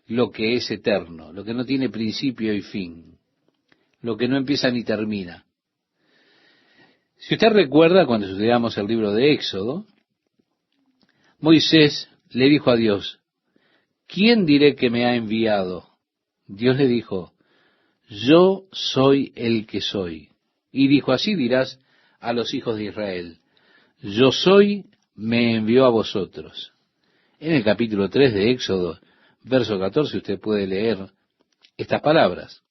lo que es eterno, lo que no tiene principio y fin, lo que no empieza ni termina. Si usted recuerda, cuando estudiamos el libro de Éxodo, Moisés le dijo a Dios: ¿quién diré que me ha enviado? Dios le dijo: yo soy el que soy. Y dijo: así dirás a los hijos de Israel: yo soy, me envió a vosotros. En el capítulo 3 de Éxodo, verso 14, usted puede leer estas palabras.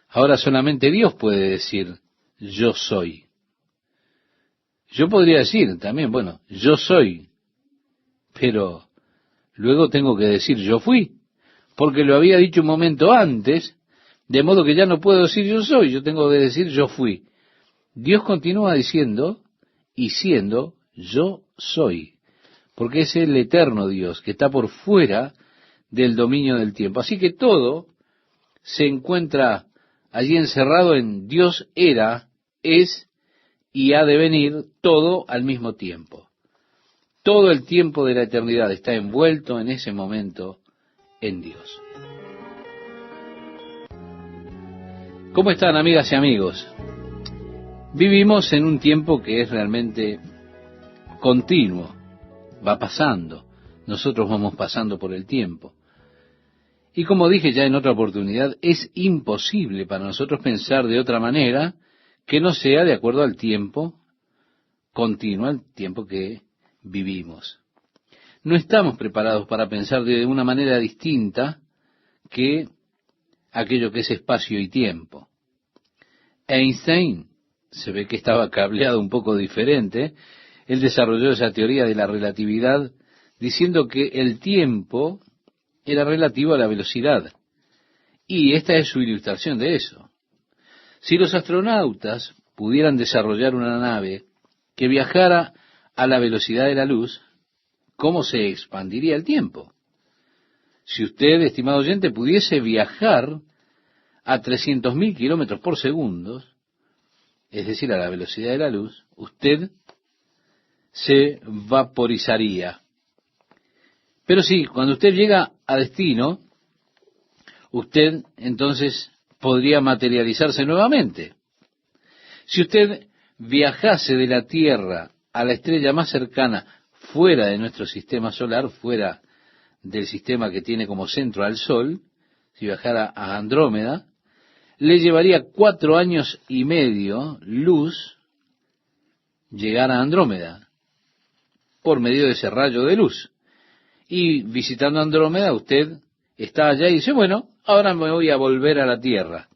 Ahora solamente Dios puede decir: yo soy. Yo podría decir también, bueno, yo soy, pero luego tengo que decir: yo fui, porque lo había dicho un momento antes, de modo que ya no puedo decir yo soy, yo tengo que decir yo fui. Dios continúa diciendo y siendo: yo soy, porque es el eterno Dios que está por fuera del dominio del tiempo. Así que todo se encuentra allí encerrado en Dios era, es y ha de venir, todo al mismo tiempo. Todo el tiempo de la eternidad está envuelto en ese momento en Dios. ¿Cómo están, amigas y amigos? Vivimos en un tiempo que es realmente continuo, va pasando, nosotros vamos pasando por el tiempo. Y como dije ya en otra oportunidad, es imposible para nosotros pensar de otra manera que no sea de acuerdo al tiempo continuo, al tiempo que vivimos. No estamos preparados para pensar de una manera distinta que aquello que es espacio y tiempo. Einstein se ve que estaba cableado un poco diferente. Él desarrolló esa teoría de la relatividad diciendo que el tiempo era relativo a la velocidad. Y esta es su ilustración de eso. Si los astronautas pudieran desarrollar una nave que viajara a la velocidad de la luz, ¿cómo se expandiría el tiempo? Si usted, estimado oyente, pudiese viajar a 300.000 kilómetros por segundo, es decir, a la velocidad de la luz, usted se vaporizaría. Pero sí, cuando usted llega a destino, usted entonces podría materializarse nuevamente. Si usted viajase de la Tierra a la estrella más cercana fuera de nuestro sistema solar, fuera del sistema que tiene como centro al Sol, si viajara a Andrómeda, le llevaría 4 años y medio luz llegar a Andrómeda por medio de ese rayo de luz. Y visitando Andrómeda, usted está allá y dice, bueno, ahora me voy a volver a la Tierra.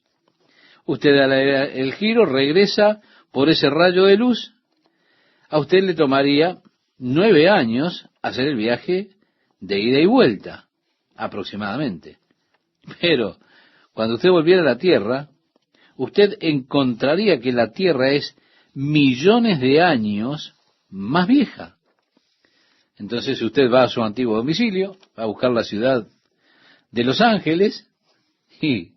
Usted da el giro, regresa por ese rayo de luz. A usted le tomaría 9 años hacer el viaje de ida y vuelta, aproximadamente. Pero cuando usted volviera a la Tierra, usted encontraría que la Tierra es millones de años más vieja. Entonces usted va a su antiguo domicilio, va a buscar la ciudad de Los Ángeles y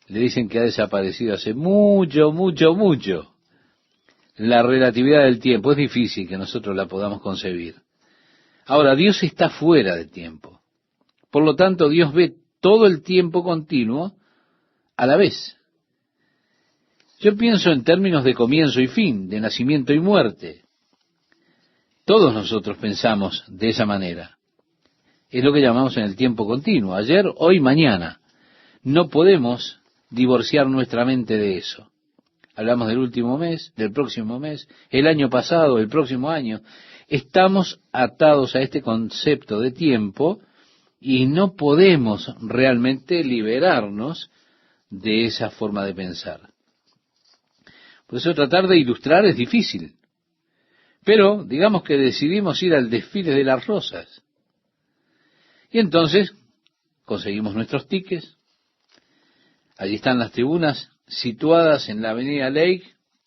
le dicen que ha desaparecido hace mucho, mucho, mucho. La relatividad del tiempo es difícil que nosotros la podamos concebir. Ahora, Dios está fuera del tiempo. Por lo tanto, Dios ve todo el tiempo continuo a la vez. Yo pienso en términos de comienzo y fin, de nacimiento y muerte. Todos nosotros pensamos de esa manera. Es lo que llamamos en el tiempo continuo, ayer, hoy, mañana. No podemos divorciar nuestra mente de eso. Hablamos del último mes, del próximo mes, el año pasado, el próximo año. Estamos atados a este concepto de tiempo y no podemos realmente liberarnos de esa forma de pensar. Por eso tratar de ilustrar es difícil. Pero digamos que decidimos ir al desfile de las rosas. Y entonces conseguimos nuestros tickets. Allí están las tribunas situadas en la avenida Lake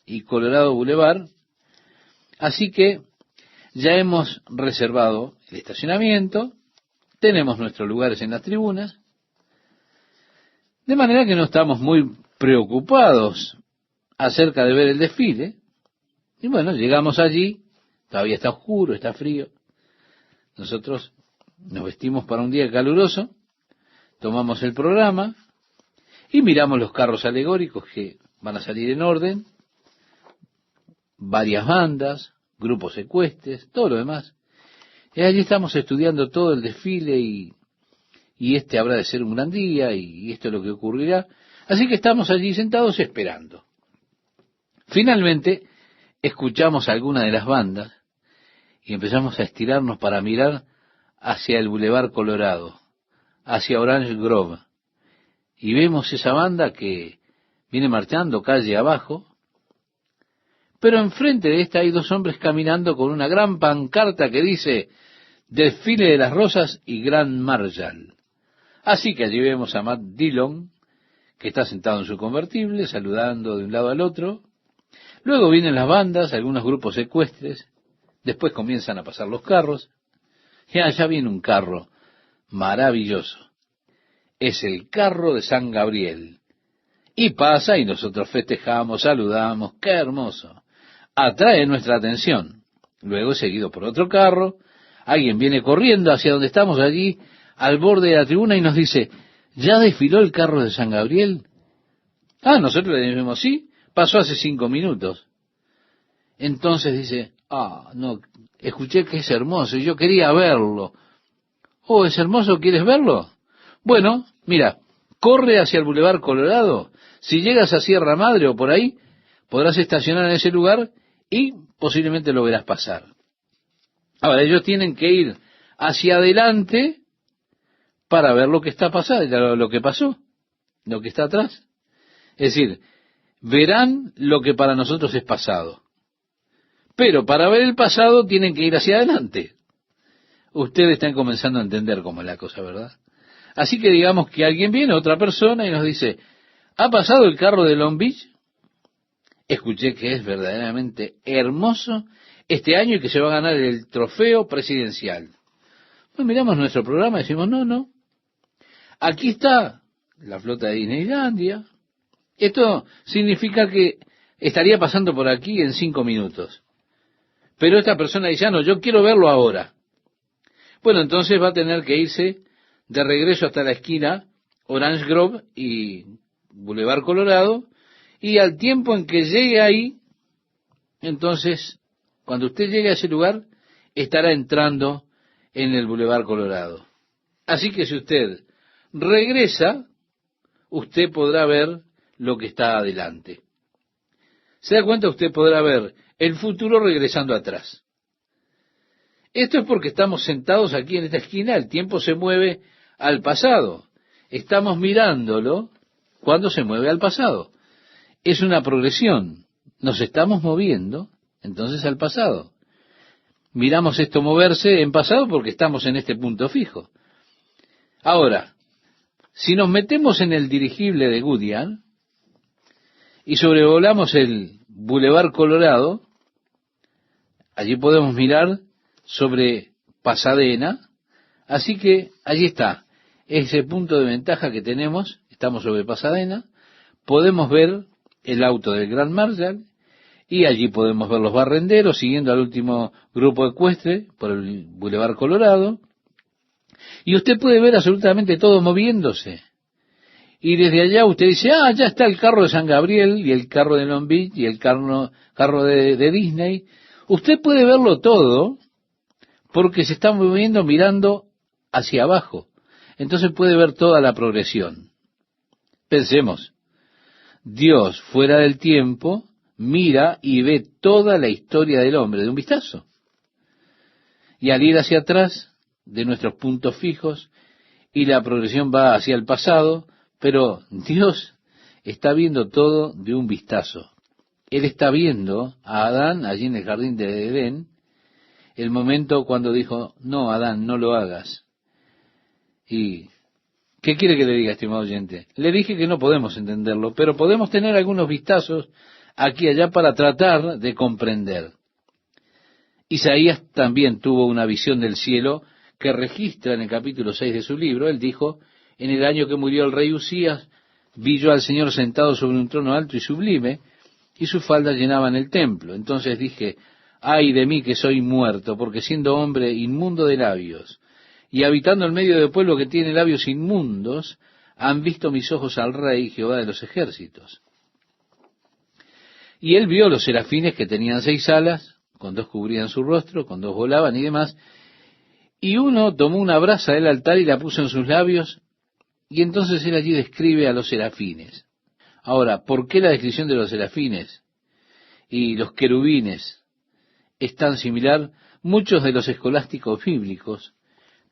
y Colorado Boulevard. Así que ya hemos reservado el estacionamiento, tenemos nuestros lugares en las tribunas, de manera que no estamos muy preocupados acerca de ver el desfile. Y bueno, llegamos allí, todavía está oscuro, está frío. Nosotros nos vestimos para un día caluroso, tomamos el programa y miramos los carros alegóricos que van a salir en orden, varias bandas, grupos ecuestres, todo lo demás. Y allí estamos estudiando todo el desfile y este habrá de ser un gran día y esto es lo que ocurrirá. Así que estamos allí sentados esperando. Finalmente, escuchamos alguna de las bandas y empezamos a estirarnos para mirar hacia el Boulevard Colorado, hacia Orange Grove. Y vemos esa banda que viene marchando calle abajo, pero enfrente de esta hay 2 hombres caminando con una gran pancarta que dice Desfile de las Rosas y Grand Marshal. Así que allí vemos a Matt Dillon, que está sentado en su convertible, saludando de un lado al otro. Luego vienen las bandas, algunos grupos ecuestres, después comienzan a pasar los carros, y allá viene un carro maravilloso. Es el carro de San Gabriel. Y pasa y nosotros festejamos, saludamos, ¡qué hermoso! Atrae nuestra atención. Luego es seguido por otro carro, alguien viene corriendo hacia donde estamos allí, al borde de la tribuna y nos dice, ¿ya desfiló el carro de San Gabriel? Ah, nosotros le decimos, sí, pasó hace 5 minutos. Entonces dice, no, escuché que es hermoso y yo quería verlo. Oh, ¿es hermoso? ¿Quieres verlo? Bueno, mira, corre hacia el Boulevard Colorado. Si llegas a Sierra Madre o por ahí, podrás estacionar en ese lugar y posiblemente lo verás pasar. Ahora, ellos tienen que ir hacia adelante para ver lo que está pasando, lo que pasó, lo que está atrás. Es decir, verán lo que para nosotros es pasado. Pero para ver el pasado tienen que ir hacia adelante. Ustedes están comenzando a entender cómo es la cosa, ¿verdad? Así que digamos que alguien viene, otra persona, y nos dice, ¿ha pasado el carro de Long Beach? Escuché que es verdaderamente hermoso este año y que se va a ganar el trofeo presidencial. Pues miramos nuestro programa y decimos, no. Aquí está la flota de Disneylandia. Esto significa que estaría pasando por aquí en 5 minutos. Pero esta persona dice, no, yo quiero verlo ahora. Bueno, entonces va a tener que irse de regreso hasta la esquina Orange Grove y Boulevard Colorado, y al tiempo en que llegue ahí, entonces, cuando usted llegue a ese lugar, estará entrando en el Boulevard Colorado. Así que si usted regresa, usted podrá ver lo que está adelante. ¿Se da cuenta? Usted podrá ver el futuro regresando atrás. Esto es porque estamos sentados aquí en esta esquina, el tiempo se mueve al pasado. Estamos mirándolo cuando se mueve al pasado. Es una progresión. Nos estamos moviendo entonces al pasado. Miramos esto moverse en pasado porque estamos en este punto fijo. Ahora, si nos metemos en el dirigible de Goodyear y sobrevolamos el Boulevard Colorado, allí podemos mirar sobre Pasadena, así que allí está, ese punto de ventaja que tenemos, estamos sobre Pasadena, podemos ver el auto del Grand Marshal, y allí podemos ver los barrenderos siguiendo al último grupo ecuestre por el Boulevard Colorado, y usted puede ver absolutamente todo moviéndose. Y desde allá usted dice, ya está el carro de San Gabriel, y el carro de Long Beach, y el carro de Disney. Usted puede verlo todo, porque se está moviendo mirando hacia abajo. Entonces puede ver toda la progresión. Pensemos, Dios fuera del tiempo mira y ve toda la historia del hombre de un vistazo. Y al ir hacia atrás de nuestros puntos fijos, y la progresión va hacia el pasado, pero Dios está viendo todo de un vistazo. Él está viendo a Adán allí en el jardín de Edén, el momento cuando dijo, no, Adán, no lo hagas. ¿Y qué quiere que le diga, estimado oyente? Le dije que no podemos entenderlo, pero podemos tener algunos vistazos aquí y allá para tratar de comprender. Isaías también tuvo una visión del cielo que registra en el capítulo 6 de su libro. Él dijo, en el año que murió el rey Usías, vi yo al Señor sentado sobre un trono alto y sublime, y sus faldas llenaban el templo. Entonces dije, ay de mí que soy muerto, porque siendo hombre inmundo de labios, y habitando en medio de pueblo que tiene labios inmundos, han visto mis ojos al Rey, Jehová de los ejércitos. Y él vio los serafines que tenían 6 alas, con 2 cubrían su rostro, con 2 volaban y demás, y uno tomó una brasa del altar y la puso en sus labios, y entonces él allí describe a los serafines. Ahora, ¿por qué la descripción de los serafines y los querubines es tan similar? Muchos de los escolásticos bíblicos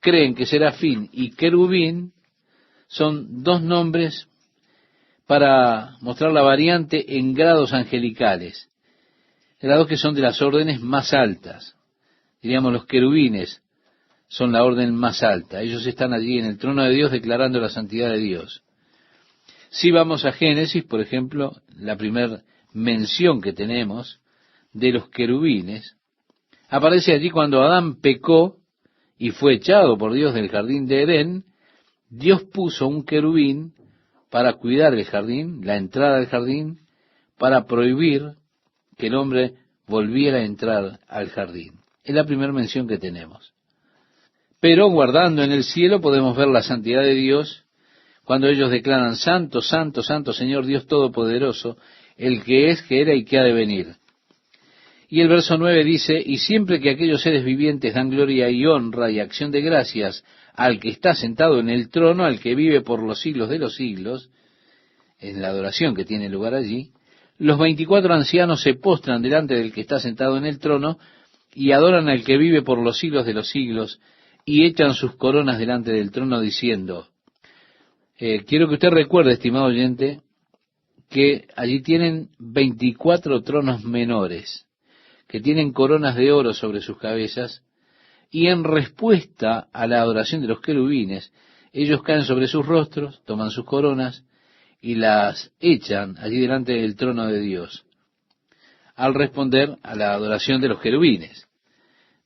creen que serafín y querubín son 2 nombres para mostrar la variante en grados angelicales, grados que son de las órdenes más altas. Diríamos, los querubines son la orden más alta. Ellos están allí en el trono de Dios declarando la santidad de Dios. Si vamos a Génesis, por ejemplo, la primera mención que tenemos de los querubines, aparece allí cuando Adán pecó y fue echado por Dios del jardín de Edén. Dios puso un querubín para cuidar el jardín, la entrada al jardín, para prohibir que el hombre volviera a entrar al jardín. Es la primera mención que tenemos. Pero guardando en el cielo podemos ver la santidad de Dios cuando ellos declaran, Santo, Santo, Santo, Señor Dios Todopoderoso, el que es, que era y que ha de venir. Y el verso 9 dice, y siempre que aquellos seres vivientes dan gloria y honra y acción de gracias al que está sentado en el trono, al que vive por los siglos de los siglos, en la adoración que tiene lugar allí, los 24 ancianos se postran delante del que está sentado en el trono y adoran al que vive por los siglos de los siglos y echan sus coronas delante del trono diciendo, quiero que usted recuerde, estimado oyente, que allí tienen 24 tronos menores, que tienen coronas de oro sobre sus cabezas, y en respuesta a la adoración de los querubines, ellos caen sobre sus rostros, toman sus coronas y las echan allí delante del trono de Dios, al responder a la adoración de los querubines.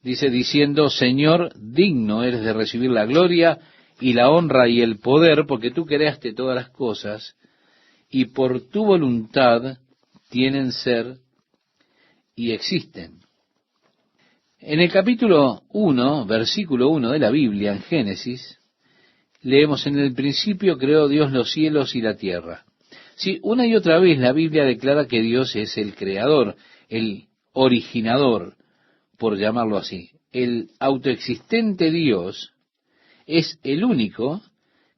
Dice, diciendo, Señor, digno eres de recibir la gloria y la honra y el poder, porque tú creaste todas las cosas, y por tu voluntad tienen ser y existen. En el capítulo 1, versículo 1 de la Biblia, en Génesis, leemos, en el principio creó Dios los cielos y la tierra. Sí, una y otra vez la Biblia declara que Dios es el creador, el originador, por llamarlo así. El autoexistente Dios es el único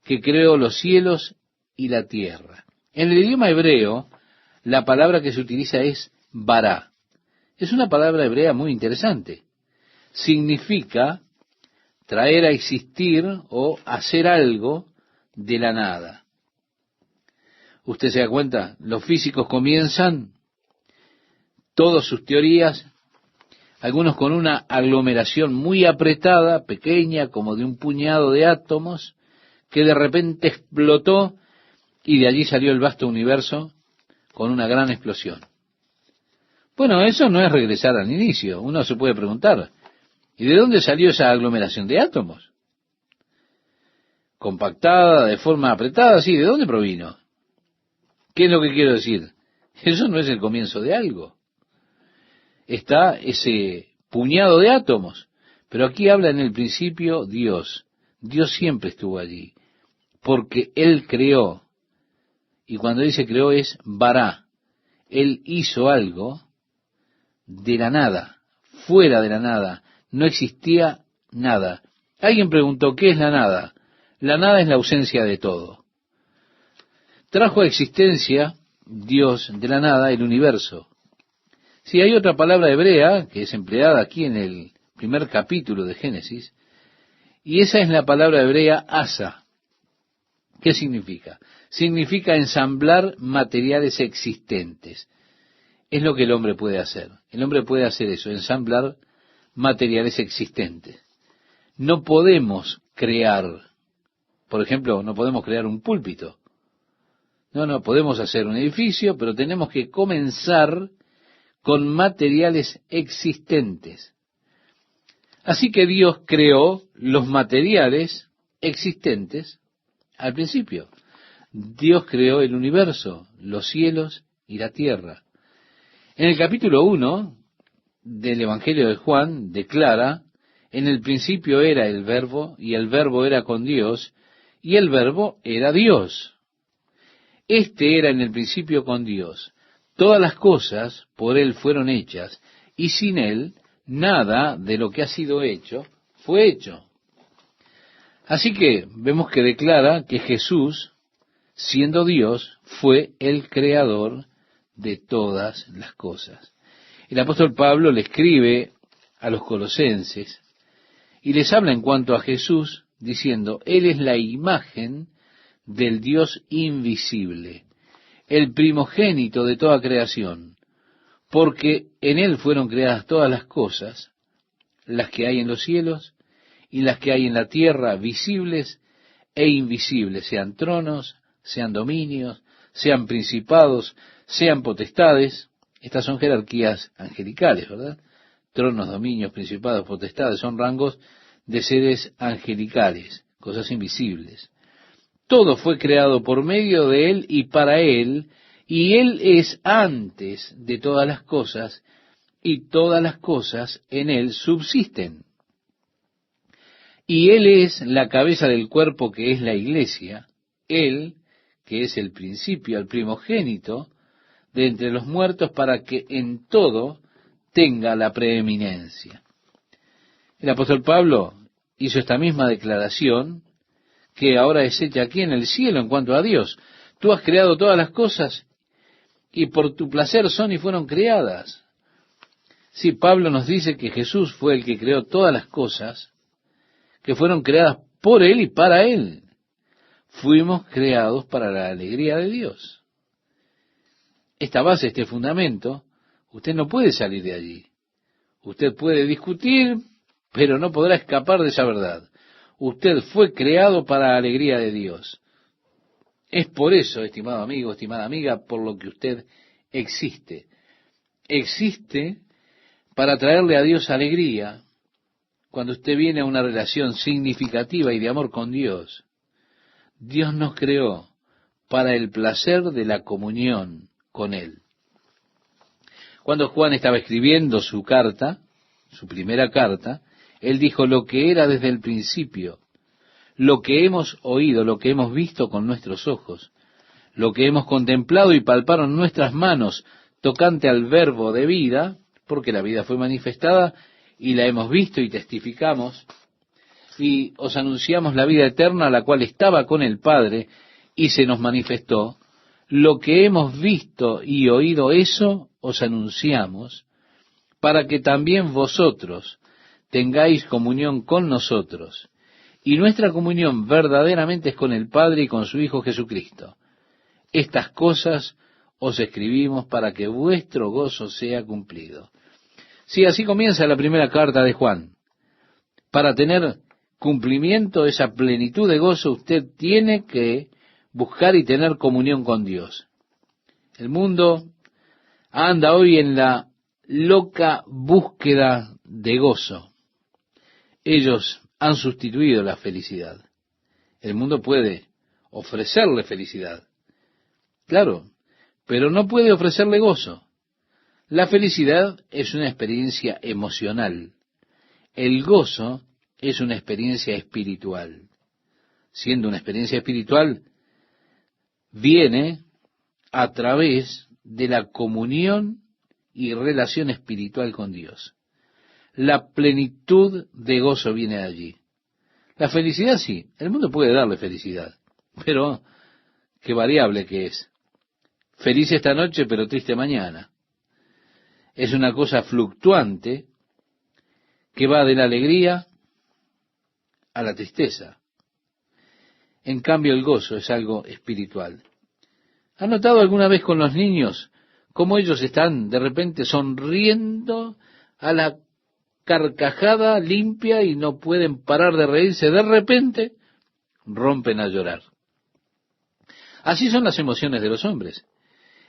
que creó los cielos y la tierra. En el idioma hebreo, la palabra que se utiliza es bará. Es una palabra hebrea muy interesante. Significa traer a existir o hacer algo de la nada. Usted se da cuenta, los físicos comienzan todas sus teorías, algunos con una aglomeración muy apretada, pequeña, como de un puñado de átomos, que de repente explotó y de allí salió el vasto universo con una gran explosión. Bueno, eso no es regresar al inicio. Uno se puede preguntar, ¿y de dónde salió esa aglomeración de átomos? Compactada, de forma apretada, sí, ¿de dónde provino? ¿Qué es lo que quiero decir? Eso no es el comienzo de algo. Está ese puñado de átomos, pero aquí habla en el principio Dios. Dios siempre estuvo allí, porque Él creó, y cuando dice creó es bará. Él hizo algo de la nada, fuera de la nada, no existía nada. Alguien preguntó, ¿qué es la nada? La nada es la ausencia de todo. Trajo a existencia Dios de la nada el universo. Si hay otra palabra hebrea que es empleada aquí en el primer capítulo de Génesis, y esa es la palabra hebrea asa. ¿Qué significa? Significa ensamblar materiales existentes. Es lo que el hombre puede hacer. El hombre puede hacer eso, ensamblar materiales existentes. No podemos crear, por ejemplo, no podemos crear un púlpito. No, podemos hacer un edificio, pero tenemos que comenzar con materiales existentes. Así que Dios creó los materiales existentes al principio. Dios creó el universo, los cielos y la tierra. En el capítulo 1 del Evangelio de Juan declara, en el principio era el Verbo, y el Verbo era con Dios, y el Verbo era Dios. Este era en el principio con Dios. Todas las cosas por Él fueron hechas, y sin Él nada de lo que ha sido hecho fue hecho. Así que vemos que declara que Jesús, siendo Dios, fue el creador de todas las cosas. El apóstol Pablo le escribe a los colosenses y les habla en cuanto a Jesús, diciendo, Él es la imagen del Dios invisible, el primogénito de toda creación, porque en Él fueron creadas todas las cosas, las que hay en los cielos y las que hay en la tierra, visibles e invisibles, sean tronos, sean dominios, sean principados, sean potestades. Estas son jerarquías angelicales, ¿verdad? Tronos, dominios, principados, potestades, son rangos de seres angelicales, cosas invisibles. Todo fue creado por medio de Él y para Él, y Él es antes de todas las cosas, y todas las cosas en Él subsisten. Y Él es la cabeza del cuerpo que es la iglesia, Él, que es el principio, el primogénito de entre los muertos, para que en todo tenga la preeminencia. El apóstol Pablo hizo esta misma declaración que ahora es hecha aquí en el cielo en cuanto a Dios. Tú has creado todas las cosas y por tu placer son y fueron creadas. Sí, Pablo nos dice que Jesús fue el que creó todas las cosas que fueron creadas por Él y para Él. Fuimos creados para la alegría de Dios. Esta base, este fundamento, usted no puede salir de allí. Usted puede discutir, pero no podrá escapar de esa verdad. Usted fue creado para la alegría de Dios. Es por eso, estimado amigo, estimada amiga, por lo que usted existe. Existe para traerle a Dios alegría cuando usted viene a una relación significativa y de amor con Dios. Dios nos creó para el placer de la comunión con Él. Cuando Juan estaba escribiendo su carta, su primera carta, él dijo lo que era desde el principio, lo que hemos oído, lo que hemos visto con nuestros ojos, lo que hemos contemplado y palparon nuestras manos tocante al verbo de vida, porque la vida fue manifestada y la hemos visto y testificamos, y os anunciamos la vida eterna, la cual estaba con el Padre y se nos manifestó. Lo que hemos visto y oído, eso os anunciamos, para que también vosotros tengáis comunión con nosotros. Y nuestra comunión verdaderamente es con el Padre y con su Hijo Jesucristo. Estas cosas os escribimos para que vuestro gozo sea cumplido. Sí, así comienza la primera carta de Juan. Para tener cumplimiento, esa plenitud de gozo, usted tiene que buscar y tener comunión con Dios. El mundo anda hoy en la loca búsqueda de gozo. Ellos han sustituido la felicidad. El mundo puede ofrecerle felicidad, claro, pero no puede ofrecerle gozo. La felicidad es una experiencia emocional. El gozo es una experiencia espiritual. Siendo una experiencia espiritual, viene a través de la comunión y relación espiritual con Dios. La plenitud de gozo viene de allí. La felicidad sí, el mundo puede darle felicidad, pero qué variable que es. Feliz esta noche, pero triste mañana. Es una cosa fluctuante que va de la alegría a la tristeza. En cambio, el gozo es algo espiritual. ¿Han notado alguna vez con los niños cómo ellos están de repente sonriendo a la carcajada limpia y no pueden parar de reírse? De repente rompen a llorar. Así son las emociones de los hombres.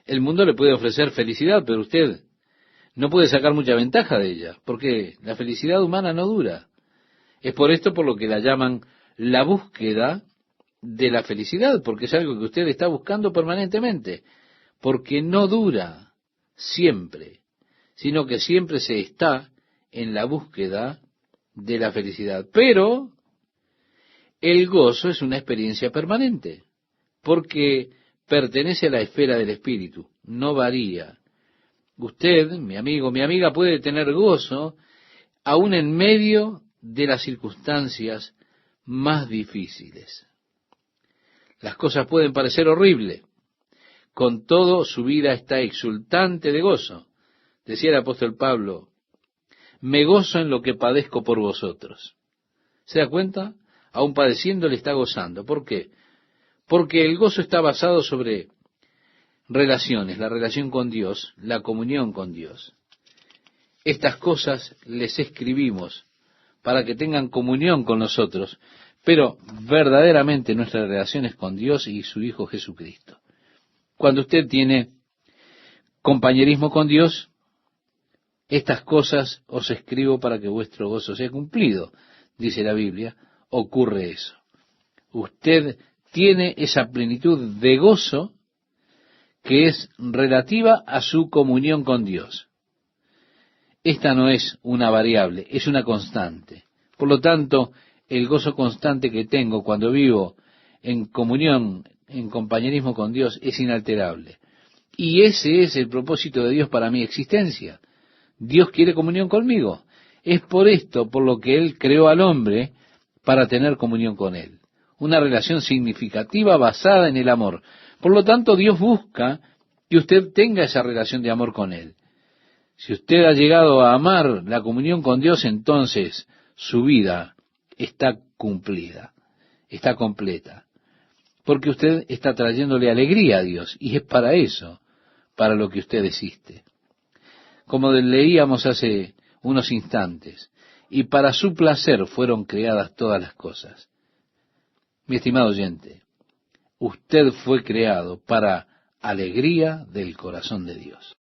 El mundo le puede ofrecer felicidad, pero usted no puede sacar mucha ventaja de ella, porque la felicidad humana no dura. Es por esto por lo que la llaman la búsqueda de la felicidad, porque es algo que usted está buscando permanentemente, porque no dura siempre, sino que siempre se está en la búsqueda de la felicidad. Pero el gozo es una experiencia permanente, porque pertenece a la esfera del espíritu, no varía. Usted, mi amigo, mi amiga, puede tener gozo aún en medio de las circunstancias más difíciles. Las cosas pueden parecer horribles. Con todo, su vida está exultante de gozo. Decía el apóstol Pablo, me gozo en lo que padezco por vosotros. ¿Se da cuenta? Aún padeciendo le está gozando. ¿Por qué? Porque el gozo está basado sobre relaciones, la relación con Dios, la comunión con Dios. Estas cosas les escribimos para que tengan comunión con nosotros, pero verdaderamente nuestra relación es con Dios y su Hijo Jesucristo. Cuando usted tiene compañerismo con Dios, estas cosas os escribo para que vuestro gozo sea cumplido, dice la Biblia, ocurre eso. Usted tiene esa plenitud de gozo que es relativa a su comunión con Dios. Esta no es una variable, es una constante. Por lo tanto, el gozo constante que tengo cuando vivo en comunión, en compañerismo con Dios, es inalterable. Y ese es el propósito de Dios para mi existencia. Dios quiere comunión conmigo. Es por esto, por lo que Él creó al hombre, para tener comunión con Él. Una relación significativa basada en el amor. Por lo tanto, Dios busca que usted tenga esa relación de amor con Él. Si usted ha llegado a amar la comunión con Dios, entonces su vida está cumplida, está completa. Porque usted está trayéndole alegría a Dios, y es para eso, para lo que usted existe. Como leíamos hace unos instantes, y para su placer fueron creadas todas las cosas. Mi estimado oyente, usted fue creado para alegría del corazón de Dios.